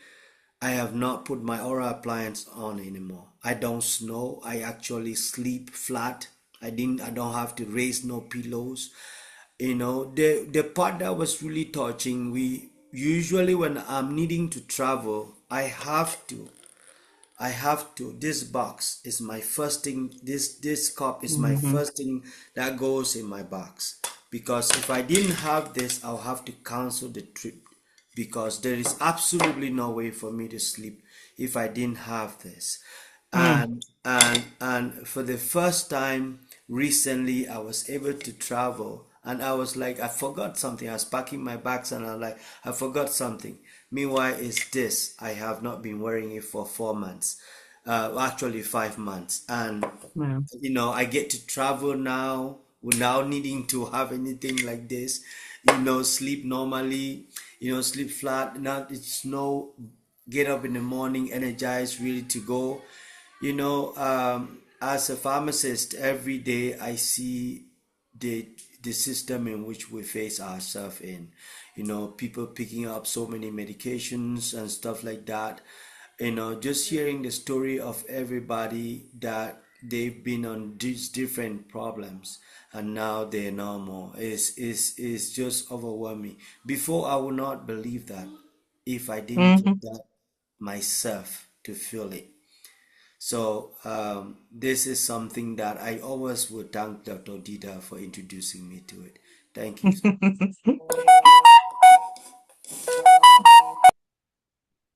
I have not put my aura appliance on anymore. I don't snow. I actually sleep flat. I don't have to raise no pillows. The part that was really touching, we usually when I'm needing to travel, this box is my first thing. This cup is my Hmm. first thing that goes in my box, because if I didn't have this, I'll have to cancel the trip, because there is absolutely no way for me to sleep if I didn't have this. Mm. And for the first time recently, I was able to travel, and I was like, I forgot something. I was packing my bags, and I was like, I forgot something. Meanwhile, it's this. I have not been wearing it for 4 months, actually 5 months, and Wow. I get to travel now without needing to have anything like this. Sleep normally, sleep flat, not it's no get up in the morning, energized, ready to go. As a pharmacist, every day I see the system in which we face ourselves in. People picking up so many medications and stuff like that. Just hearing the story of everybody that they've been on these different problems and now they're normal is just overwhelming. Before I would not believe that if I didn't Hmm. get that myself to feel it. So this is something that I always would thank Dr. Dida for introducing me to it. Thank you.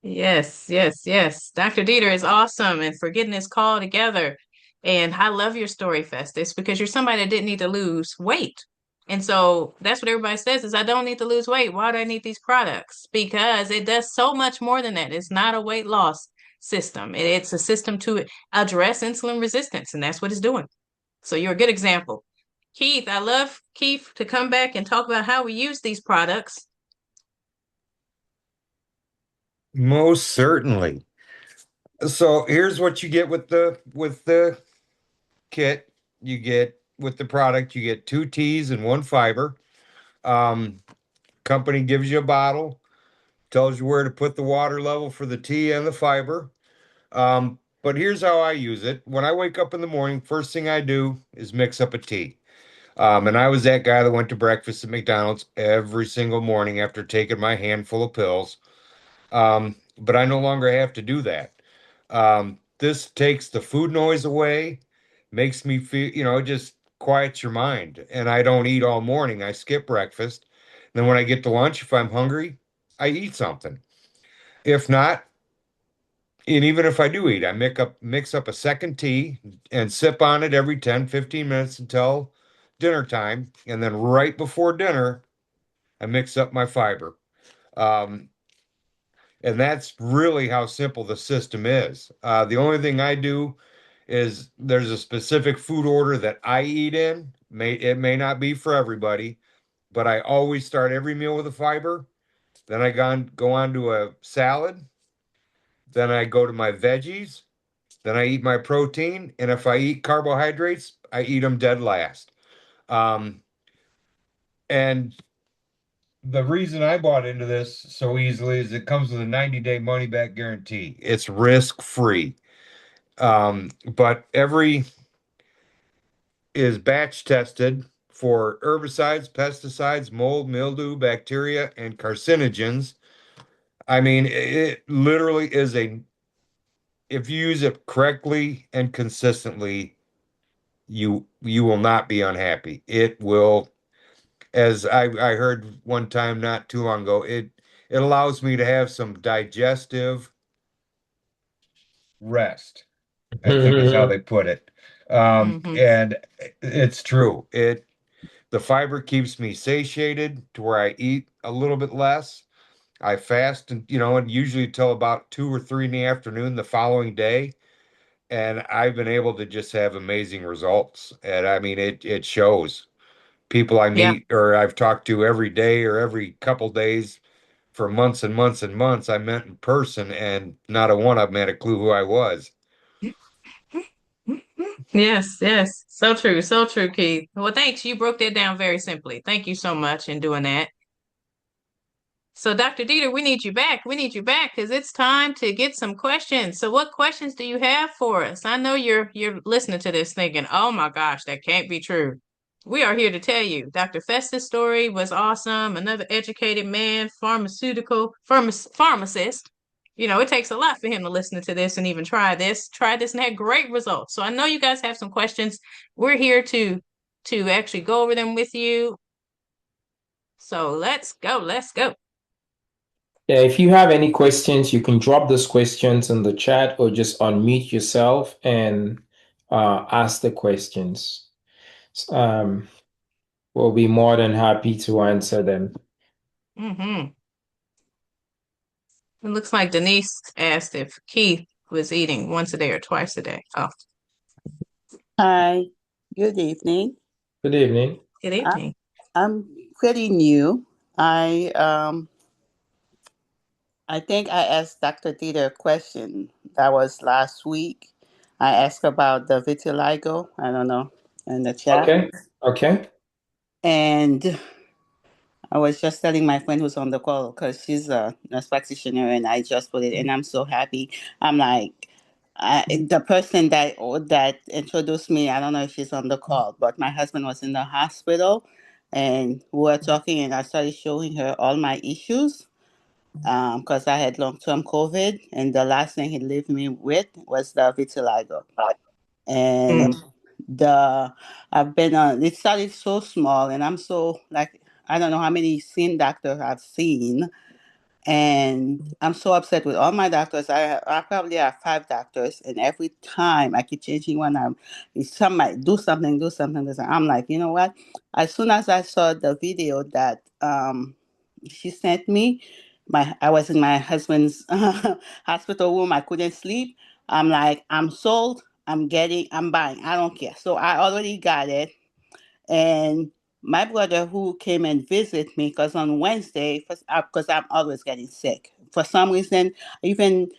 Yes, yes, yes. Dr. Dieter is awesome and for getting this call together. And I love your story, Festus, because you're somebody that didn't need to lose weight. And so that's what everybody says is I don't need to lose weight. Why do I need these products? Because it does so much more than that. It's not a weight loss system. It's a system to address insulin resistance, and that's what it's doing. So you're a good example. Keith, I love Keith to come back and talk about how we use these products. Most certainly. So here's what you get with the kit. You get with the product, you get two teas and one fiber. Um, Company gives you a bottle, tells you where to put the water level for the tea and the fiber. But here's how I use it. When I wake up in the morning, first thing I do is mix up a tea. And I was that guy that went to breakfast at McDonald's every single morning after taking my handful of pills. But I no longer have to do that. This takes the food noise away, makes me feel, it just quiets your mind. And I don't eat all morning. I skip breakfast. Then when I get to lunch, if I'm hungry, I eat something. If not, and even if I do eat, I mix up a second tea and sip on it every 10, 15 minutes until dinner time. And then right before dinner, I mix up my fiber. Um, and that's really how simple the system is. The only thing I do is there's a specific food order that I eat in. It may not be for everybody, but I always start every meal with a fiber. Then I go on to a salad. Then I go to my veggies. Then I eat my protein, and if I eat carbohydrates, I eat them dead last. Um, and the reason I bought into this so easily is it comes with a 90-day money back guarantee. It's risk free. But every is batch tested for herbicides, pesticides, mold, mildew, bacteria, and carcinogens. I mean, it literally is if you use it correctly and consistently, you will not be unhappy. It will, as I heard one time not too long ago, it allows me to have some digestive rest, I think is how they put it. Hmm. And it's true. The fiber keeps me satiated to where I eat a little bit less. I fast and usually till about 2 or 3 in the afternoon the following day. And I've been able to just have amazing results. And I mean, it shows. People I Yeah. meet or I've talked to every day or every couple days for months and months and months, I met in person, and not a one of them had a clue who I was. Yes, yes. So true. So true, Keith. Well, thanks. You broke that down very simply. Thank you so much in doing that. So, Dr. Dieter, we need you back. We need you back because it's time to get some questions. So, what questions do you have for us? I know you're listening to this thinking, "Oh my gosh, that can't be true." We are here to tell you Dr. Festus' story was awesome. Another educated man, pharmacist. It takes a lot for him to listen to this and even try this and had great results. So I know you guys have some questions. We're here to actually go over them with you. So let's go. Let's go. Yeah, if you have any questions, you can drop those questions in the chat or just unmute yourself and ask the questions. Um, we'll be more than happy to answer them. Hmm. It looks like Denise asked if Keith was eating once a day or twice a day. Oh, Hi, good evening. Good evening. Good evening. I'm pretty new. I think I asked Dr. Dieter a question that was last week. I asked about the vitiligo. I don't know in the chat, Okay. Okay. and I was just telling my friend who's on the call because she's a nurse practitioner, and I just put it, and I'm so happy. I'm like, the person that introduced me. I don't know if she's on the call, but my husband was in the hospital, and we were talking, and I started showing her all my issues because I had long term COVID, and the last thing he left me with was the vitiligo. And the I've been on. It started so small, and I'm so like I don't know how many skin doctors I've seen, and I'm so upset with all my doctors. I probably have 5 doctors, and every time I keep changing one. Somebody do something. I'm like, you know what? As soon as I saw the video that she sent me, I was in my husband's hospital room. I couldn't sleep. I'm like, I'm sold. I'm buying. I don't care. So I already got it, and my brother who came and visit me, because on Wednesday, because I'm always getting sick for some reason, even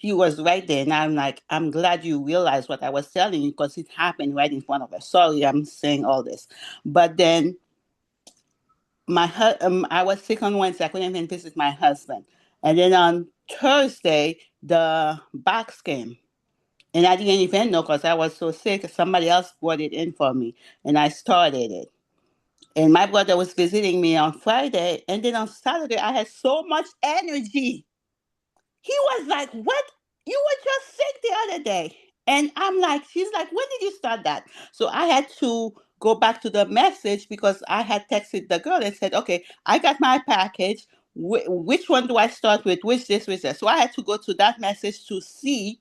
he was right there, and I'm like, I'm glad you realized what I was telling you because it happened right in front of us. Sorry, I'm saying all this, but then I was sick on Wednesday. I couldn't even visit my husband, and then on Thursday the box came. And I didn't even know because I was so sick. Somebody else brought it in for me, and I started it. And my brother was visiting me on Friday, and then on Saturday I had so much energy. He was like, "What? You were just sick the other day." And I'm like, she's like, "When did you start that?" So I had to go back to the message because I had texted the girl and said, "Okay, I got my package. Which one do I start with? Which this, which that?" So I had to go to that message to see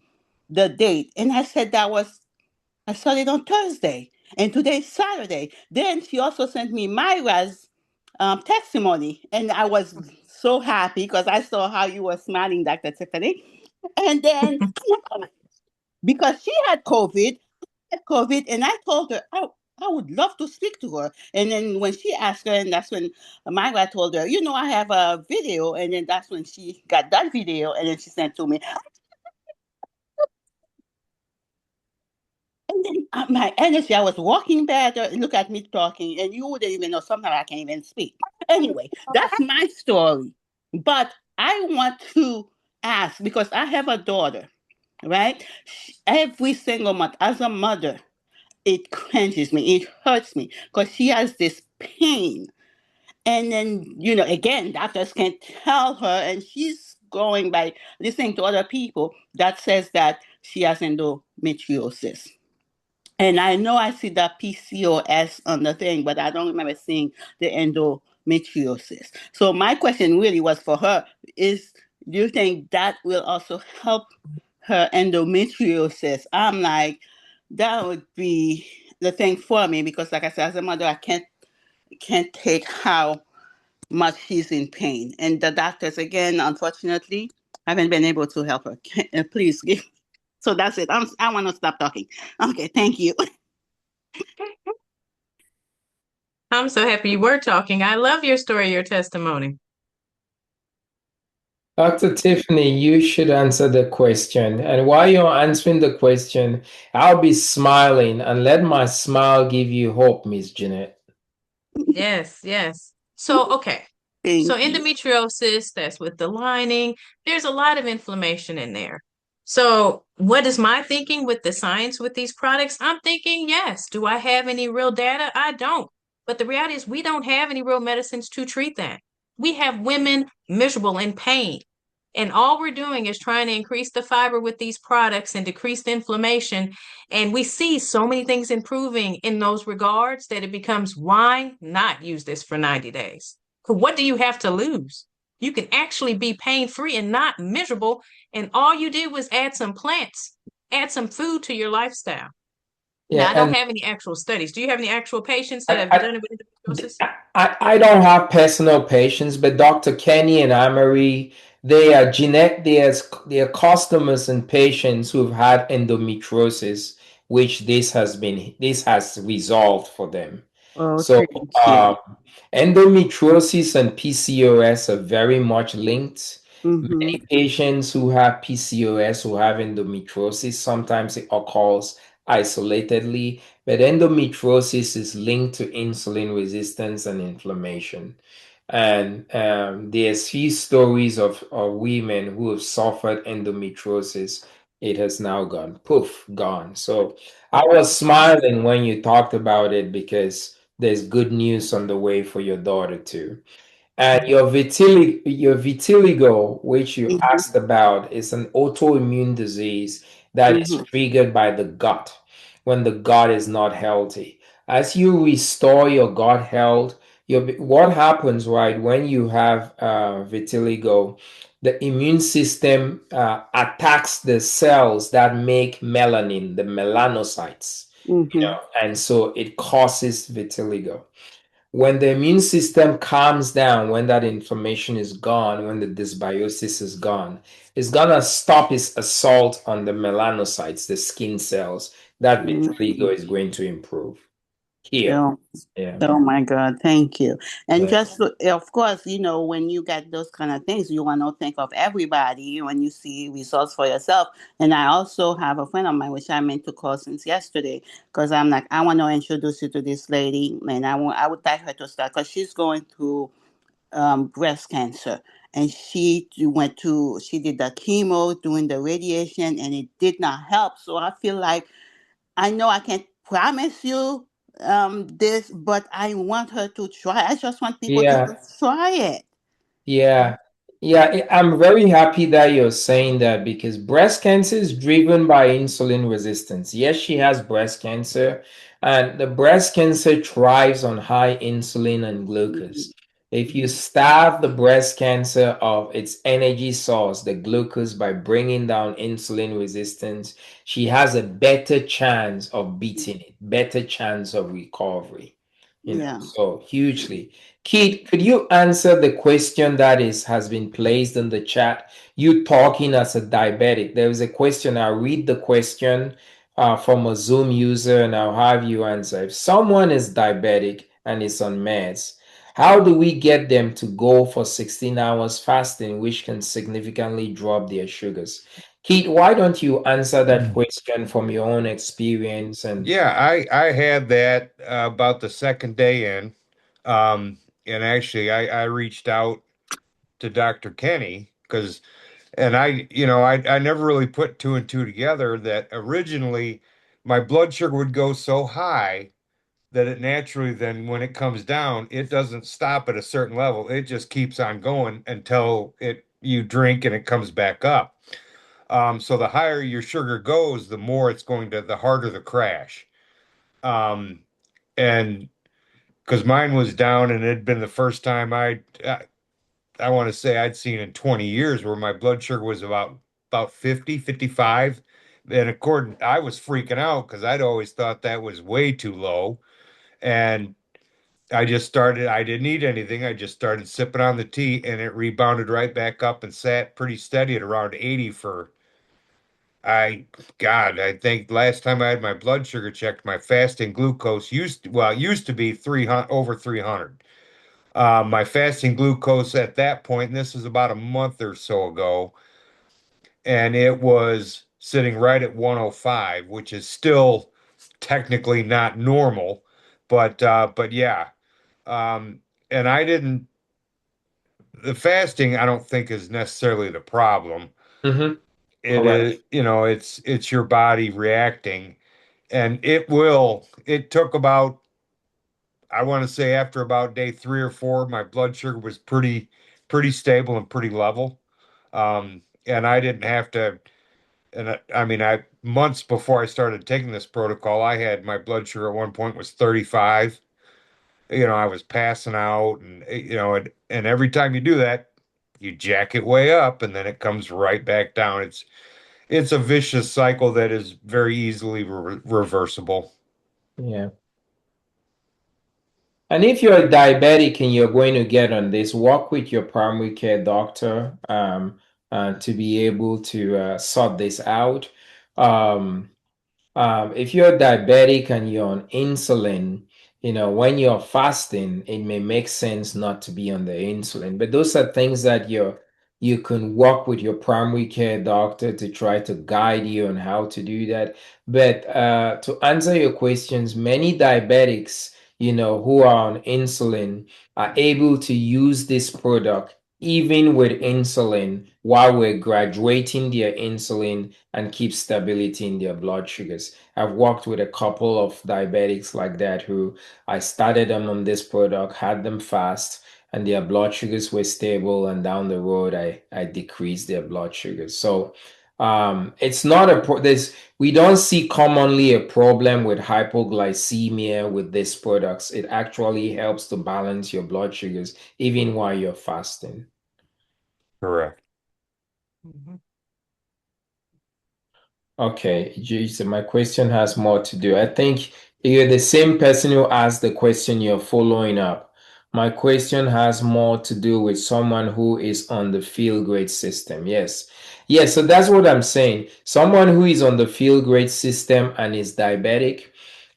the date. And I said I started on Thursday, and today's Saturday. Then she also sent me Myra's testimony, and I was so happy because I saw how you were smiling, Dr. Tiffany. And then because she had COVID, and I told her I would love to speak to her. And then when she asked her, and that's when Myra told her, I have a video. And then that's when she got that video, and then she sent to me. And then my energy, I was walking better. And look at me talking, and you wouldn't even know. Sometimes I can't even speak. Anyway, that's my story. But I want to ask because I have a daughter, right? Every single month, as a mother, it cringes me, it hurts me because she has this pain. And then, again, doctors can't tell her, and she's going by listening to other people that says that she has endometriosis. And I know I see the PCOS on the thing, but I don't remember seeing the endometriosis. So my question really was for her is, do you think that will also help her endometriosis? I'm like, that would be the thing for me because like I said, as a mother, I can't take how much she's in pain. And the doctors, again, unfortunately, haven't been able to help her. Please give. So that's it. I want to stop talking. Okay, thank you. I'm so happy you were talking. I love your story, your testimony. Dr. Tiffany, you should answer the question. And while you're answering the question, I'll be smiling and let my smile give you hope, Miss Jeanette. Yes, yes. So, okay. Thank So you. endometriosis, that's with the lining. There's a lot of inflammation in there. So what is my thinking with the science with these products? I'm thinking, yes. Do I have any real data? I don't. But the reality is we don't have any real medicines to treat that. We have women miserable in pain. And all we're doing is trying to increase the fiber with these products and decrease the inflammation. And we see so many things improving in those regards that it becomes, why not use this for 90 days? What do you have to lose? You can actually be pain-free and not miserable. And all you did was add some plants, add some food to your lifestyle. Now, I don't have any actual studies. Do you have any actual patients that have done it with endometriosis? I don't have personal patients, but Dr. Kenny and Amory, they are customers and patients who've had endometriosis which this has resolved for them. Oh, So thank you. endometriosis and PCOS are very much linked. Mm-hmm. Many patients who have PCOS who have endometriosis, sometimes it occurs isolatedly, but endometriosis is linked to insulin resistance and inflammation. And there's few stories of women who have suffered endometriosis. It has now gone poof, gone. So I was smiling when you talked about it because there's good news on the way for your daughter too. And your vitiligo, which you Mm-hmm. asked about, is an autoimmune disease that is Mm-hmm. triggered by the gut when the gut is not healthy. As you restore your gut health, what happens, right, when you have vitiligo, the immune system attacks the cells that make melanin, the melanocytes, Mm-hmm. and so it causes vitiligo. When the immune system calms down, when that inflammation is gone, when the dysbiosis is gone, it's gonna stop its assault on the melanocytes, the skin cells. That Mm-hmm. vitiligo is going to improve. Here. Oh, Yeah. oh my God, thank you. And Yeah. just of course, when you get those kind of things, you want to think of everybody when you see results for yourself. And I also have a friend of mine, which I meant to call since yesterday, because I'm like, I want to introduce you to this lady, and I would like her to start because she's going through breast cancer. And she did the chemo, doing the radiation, and it did not help. So I feel like I know I can't promise you this, but I want her to try. I just want people to Yeah. just try it. Yeah. Yeah, I'm very happy that you're saying that because breast cancer is driven by insulin resistance. Yes, she has breast cancer, and the breast cancer thrives on high insulin and Mhm. glucose. If you starve the breast cancer of its energy source, the glucose, by bringing down insulin resistance, she has a better chance of beating it, better chance of recovery. Yeah. So hugely. Keith, could you answer the question that has been placed in the chat? You talking as a diabetic. There is a question. I'll read the question from a Zoom user and I'll have you answer. If someone is diabetic and is on meds, how do we get them to go for 16 hours fasting, which can significantly drop their sugars? Keith, why don't you answer that question from your own experience? And Yeah, I had that about the second day in. Um, and actually I reached out to Dr. Kenny because and I never really put two and two together that originally my blood sugar would go so high that it naturally then when it comes down, it doesn't stop at a certain level. It just keeps on going until it you drink and it comes back up. So the higher your sugar goes, the more it's going to, the harder the crash. Um, and because mine was down and it had been the first time I want to say I'd seen in 20 years where my blood sugar was about 50, 55. And according, I was freaking out because I'd always thought that was way too low. And I didn't eat anything. I just started sipping on the tea and it rebounded right back up and sat pretty steady at around 80 for God, I think last time I had my blood sugar checked, my fasting glucose it used to be 300 over 300. My fasting glucose at that point, and this was about a month or so ago, and it was sitting right at 105, which is still technically not normal, but yeah. Um, and I didn't the fasting I don't think is necessarily the problem. Mhm. It is, Correct. it's your body reacting, and it took about, I want to say after about day 3 or 4, my blood sugar was pretty stable and pretty level. And I didn't have to, and I mean, months before I started taking this protocol, I had my blood sugar at one point was 35. I was passing out and every time you do that, you jack it way up and then it comes right back down. It's a vicious cycle that is very easily reversible. Yeah. And if you're a diabetic and you're going to get on this, work with your primary care doctor to be able to sort this out. Um, If you're diabetic and you're on insulin, when you're fasting, it may make sense not to be on the insulin. But those are things that you can work with your primary care doctor to try to guide you on how to do that. But to answer your questions, many diabetics, who are on insulin are able to use this product even with insulin while we're graduating their insulin and keep stability in their blood sugars. I've worked with a couple of diabetics like that who I started them on this product, had them fast, and their blood sugars were stable. And down the road, I decreased their blood sugars. So it's not this we don't see commonly a problem with hypoglycemia with these products. It actually helps to balance your blood sugars even while you're fasting. Correct. Mhm. Okay, Jason, my question has more to do. I think you're the same person who asked the question you're following up. My question has more to do with someone who is on the field grade system. Yes. Yes, so that's what I'm saying. Someone who is on the field grade system and is diabetic,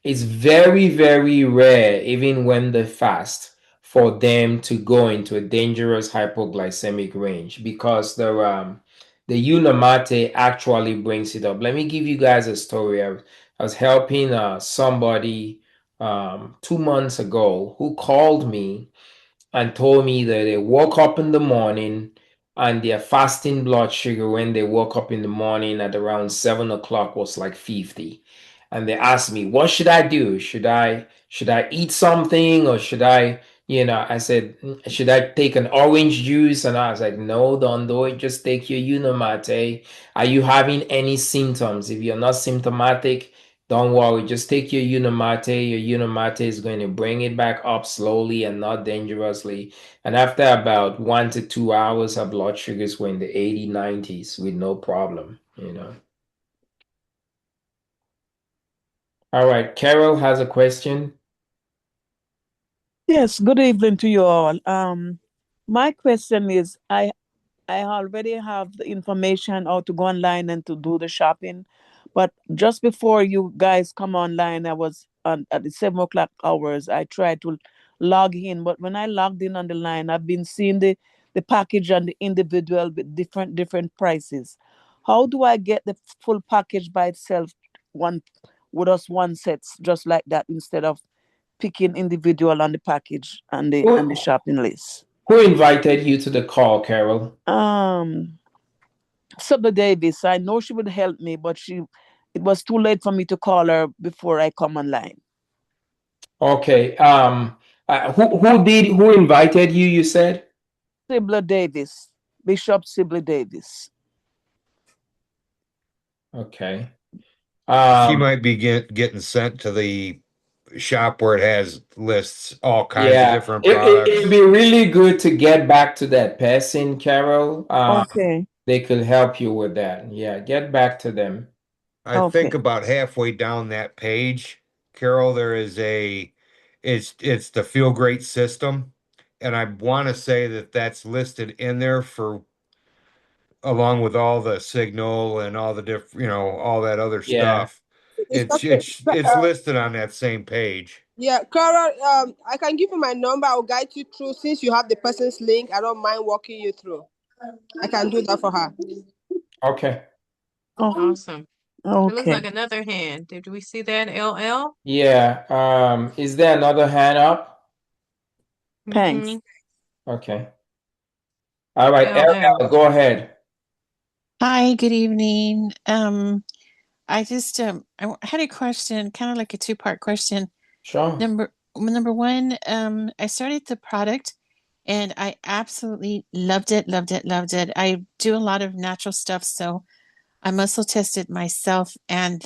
it's very, very rare, even when they fast, for them to go into a dangerous hypoglycemic range because the Unamate actually brings it up. Let me give you guys a story. I was helping somebody 2 months ago who called me and told me that they woke up in the morning and their fasting blood sugar when they woke up in the morning at around 7 o'clock was like 50. And they asked me, what should I do? Should I eat something or should I said, should I take an orange juice? And I was like, no, don't do it. Just take your Unamate. Are you having any symptoms? If you're not symptomatic, don't worry, just take your Unamate. Your Unamate is going to bring it back up slowly and not dangerously. And after about 1 to 2 hours, her blood sugars were in the 80, 90s with no problem. All right, Carol has a question. Yes, good evening to you all. My question is, I already have the information how to go online and to do the shopping, but just before you guys come online, I was on at the 7 o'clock hours. I tried to log in, but when I logged in on the line, I've been seeing the package and the individual with different prices. How do I get the full package by itself, one with us one sets just like that instead of picking individual on the package and the Who, shopping list? who invited you to the call, Carol? Um, Subla Davis. I know she would help me, but it was too late for me to call her before I come online. Okay. Who invited you, you said? Sibla Davis, Bishop Sibla Davis. Okay. She might be getting sent to the shop where it has lists all kinds of Yeah, different it'd products. be really good to get back to that person, Carol. Okay, They could help you with that. Yeah, get back to them. I okay, think about halfway down that page, Carol, there is it's the Feel Great system, and I want to say that that's listed in there for along with all the signal and all the different, all that other Yeah. stuff. It's It's okay. it's it's listed on that same page. Yeah, Carol, I can give you my number. I'll guide you through. Since you have the person's link, I don't mind walking you through. I can do that for her. Okay. oh, Awesome. It looks okay. like another hand. Did we see that, LL? Yeah. Is there another hand up? Thanks. Mhm. Okay. All right, LL. Ariel, go ahead. Hi, good evening. I just I had a question, kind of like a two-part question. Sure. Number one, I started the product and I absolutely loved it, loved it, loved it. I do a lot of natural stuff, so I muscle tested myself, and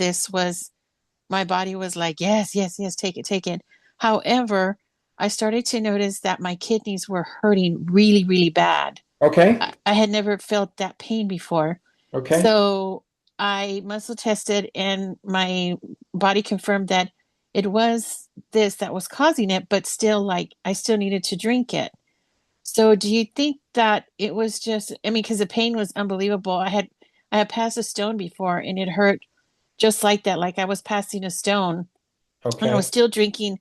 my body was like, yes, yes, yes, take it, take it. However, I started to notice that my kidneys were hurting really, really bad. Okay. I had never felt that pain before. Okay. So I muscle tested, and my body confirmed that it was this that was causing it, but still, like, I still needed to drink it. So do you think that it was just, I mean, because the pain was unbelievable. I had passed a stone before and it hurt just like that. Like I was passing a stone and I was Okay. still drinking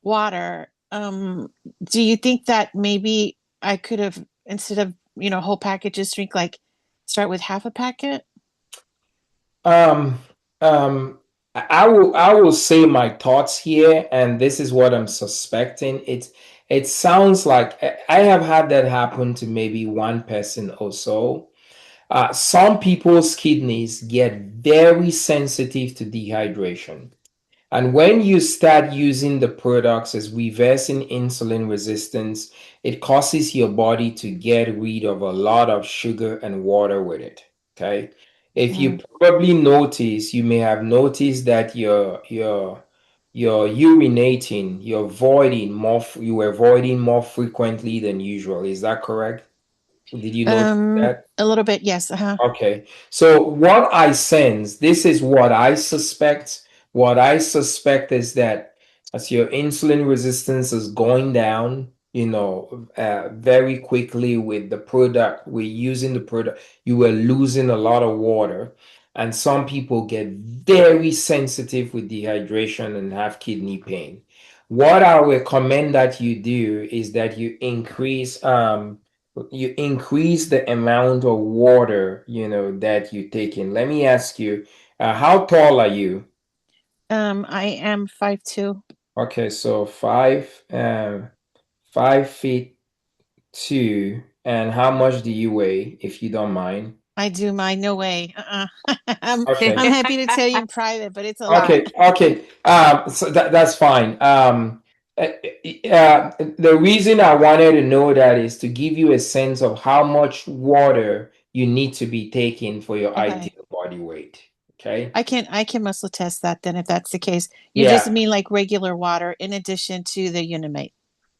water. Do you think that maybe I could have, instead of, whole packages, drink like start with half a packet? Um, I will say my thoughts here, and this is what I'm suspecting. It sounds like I have had that happen to maybe one person or so. Some people's kidneys get very sensitive to dehydration. And when you start using the products as reversing insulin resistance, it causes your body to get rid of a lot of sugar and water with it. Okay. If you probably notice, you may have noticed that you're urinating, you were voiding more frequently than usual. Is that correct? Did you notice that? A little bit, yes. Uh-huh. Okay. So what I sense, this is what I suspect. What I suspect is that as your insulin resistance is going down, very quickly with the product, we're using the product, you were losing a lot of water. And some people get very sensitive with dehydration and have kidney pain. What I recommend that you do is that you increase the amount of water that you take in. Let me ask you, how tall are you? I am 5'2". Okay, so 5'2", and how much do you weigh, if you don't mind? I do my no way. I'm Okay. happy to tell you in private, but it's a lot. Okay. So that's fine. The reason I wanted to know that is to give you a sense of how much water you need to be taking for your Okay. ideal body weight. Okay. I can muscle test that then if that's the case. You Yeah, just mean like regular water in addition to the Unimate.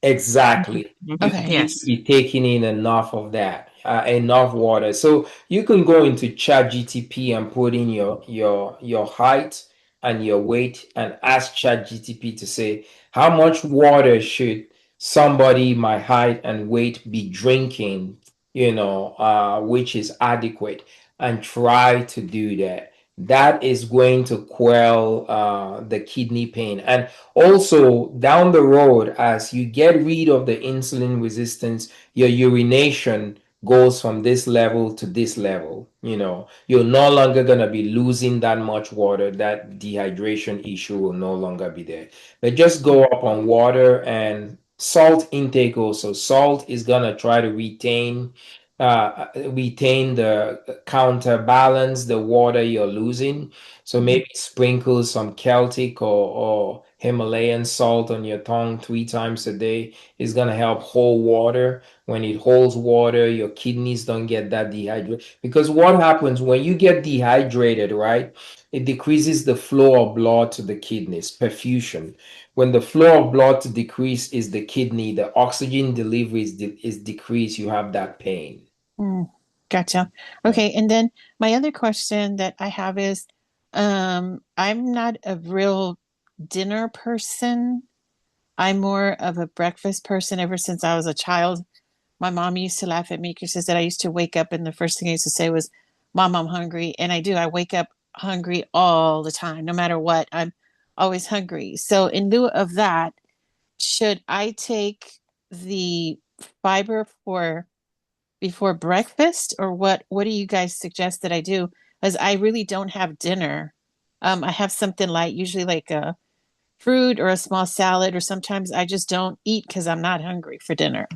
exactly. You Okay. need to Yes. be taking in enough of that, enough water. So you can go into ChatGTP and put in your height and your weight and ask ChatGTP to say how much water should somebody my height and weight be drinking, which is adequate, and try to do that. That is going to quell the kidney pain. And also, down the road, as you get rid of the insulin resistance, your urination goes from this level to this level. You're no longer going to be losing that much water. That dehydration issue will no longer be there. But just go up on water and salt intake also. Salt is going to try to retain the counterbalance the water you're losing. So maybe sprinkle some Celtic or Himalayan salt on your tongue 3 times a day is going to help hold water. When it holds water, your kidneys don't get that dehydrated. Because what happens when you get dehydrated, right? It decreases the flow of blood to the kidneys, perfusion. When the flow of blood to decrease is the kidney, the oxygen delivery is decreased, you have that pain. Gotcha. Okay. And then my other question that I have is, I'm not a real dinner person. I'm more of a breakfast person ever since I was a child. My mom used to laugh at me because she said I used to wake up and the first thing I used to say was, Mom, I'm hungry. And I do. I wake up hungry all the time, no matter what. I'm always hungry. So in lieu of that, should I take the fiber before breakfast, or what do you guys suggest that I do? Because I really don't have dinner. I have something light, usually like a fruit or a small salad, or sometimes I just don't eat because I'm not hungry for dinner.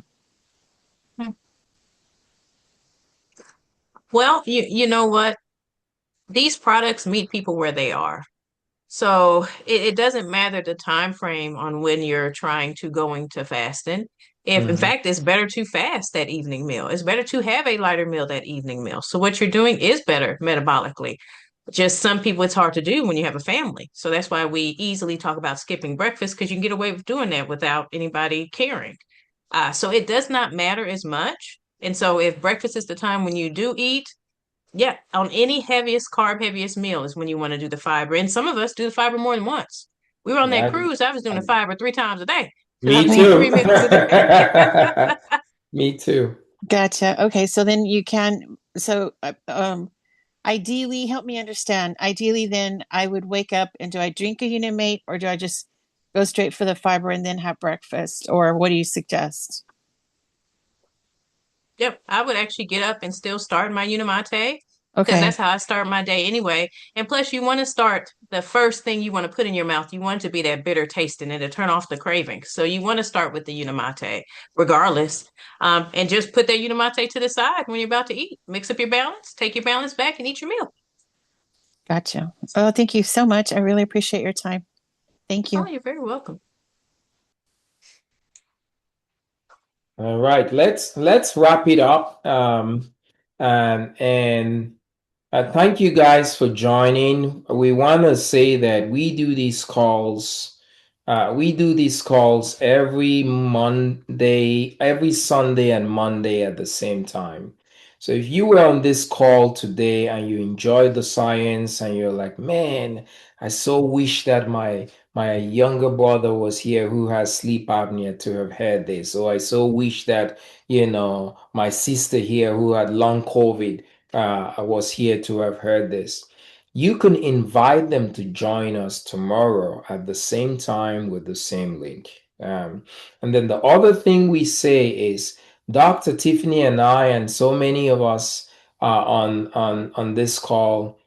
Well, you know what? These products meet people where they are. So it doesn't matter the time frame on when you're trying to go into fasting. If in fact it's better to fast that evening meal, it's better to have a lighter meal that evening meal. So what you're doing is better metabolically. Just some people it's hard to do when you have a family. So that's why we easily talk about skipping breakfast, because you can get away with doing that without anybody caring. So it does not matter as much. And so if breakfast is the time when you do eat, yeah, on any carb heaviest meal is when you want to do the fiber. And some of us do the fiber more than once. We were on that Yeah, cruise. I was doing the fiber 3 times a day. So I me was eating too. 3 meals a day. Me too. Gotcha. Okay, so then you can, ideally, help me understand. Ideally, then I would wake up and do I drink a Unimate or do I just go straight for the fiber and then have breakfast? Or what do you suggest? Yep, I would actually get up and still start my Unimate because Okay. that's how I start my day anyway. And plus, you want to start the first thing you want to put in your mouth. You want it to be that bitter taste and it'll turn off the craving. So you want to start with the Unimate regardless. And just put that Unimate to the side when you're about to eat. Mix up your balance, take your balance back, and eat your meal. Gotcha. Oh, thank you so much. I really appreciate your time. Thank you. Oh, you're very welcome. All right, let's wrap it up. And thank you guys for joining. We want to say that we do these calls. We do these calls every Monday, every Sunday and Monday at the same time. So if you were on this call today and you enjoyed the science and you're like, man, I so wish that my younger brother was here who has sleep apnea to have heard this. Or I so wish that, my sister here who had long COVID was here to have heard this. You can invite them to join us tomorrow at the same time with the same link. And then the other thing we say is Dr. Tiffany and I and so many of us on this call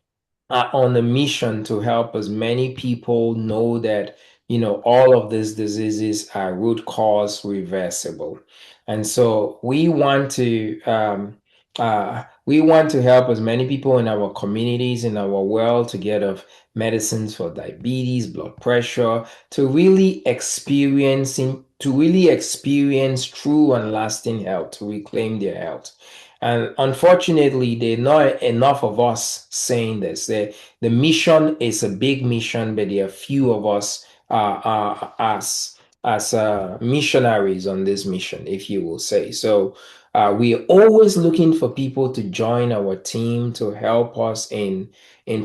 are on a mission to help as many people know that all of these diseases are root cause reversible, and so we want to help as many people in our communities, in our world, to get of medicines for diabetes, blood pressure, to really experience true and lasting health, to reclaim their health. And unfortunately, there are not enough of us saying this. The mission is a big mission, but there are few of us as missionaries on this mission, if you will say. So we are always looking for people to join our team to help us in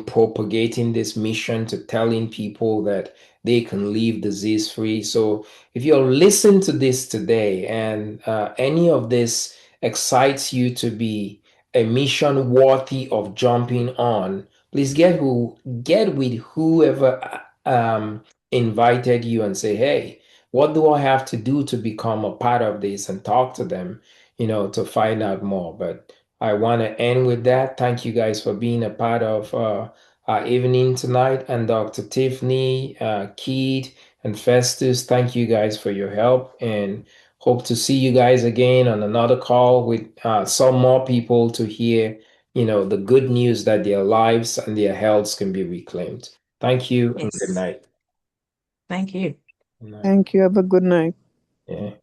propagating this mission, to telling people that they can live disease free. So if you're listening to this today and any of this excites you to be a mission worthy of jumping on, please get with whoever invited you and say, hey, what do I have to do to become a part of this, and talk to them, to find out more. But I want to end with that. Thank you guys for being a part of our evening tonight. And Dr. Tiffany, Keith, and Festus, thank you guys for your help, and hope to see you guys again on another call with some more people to hear, the good news that their lives and their healths can be reclaimed. Thank you and good Yes. night. Thank you. Good night. Thank you. Have a good night. Yeah.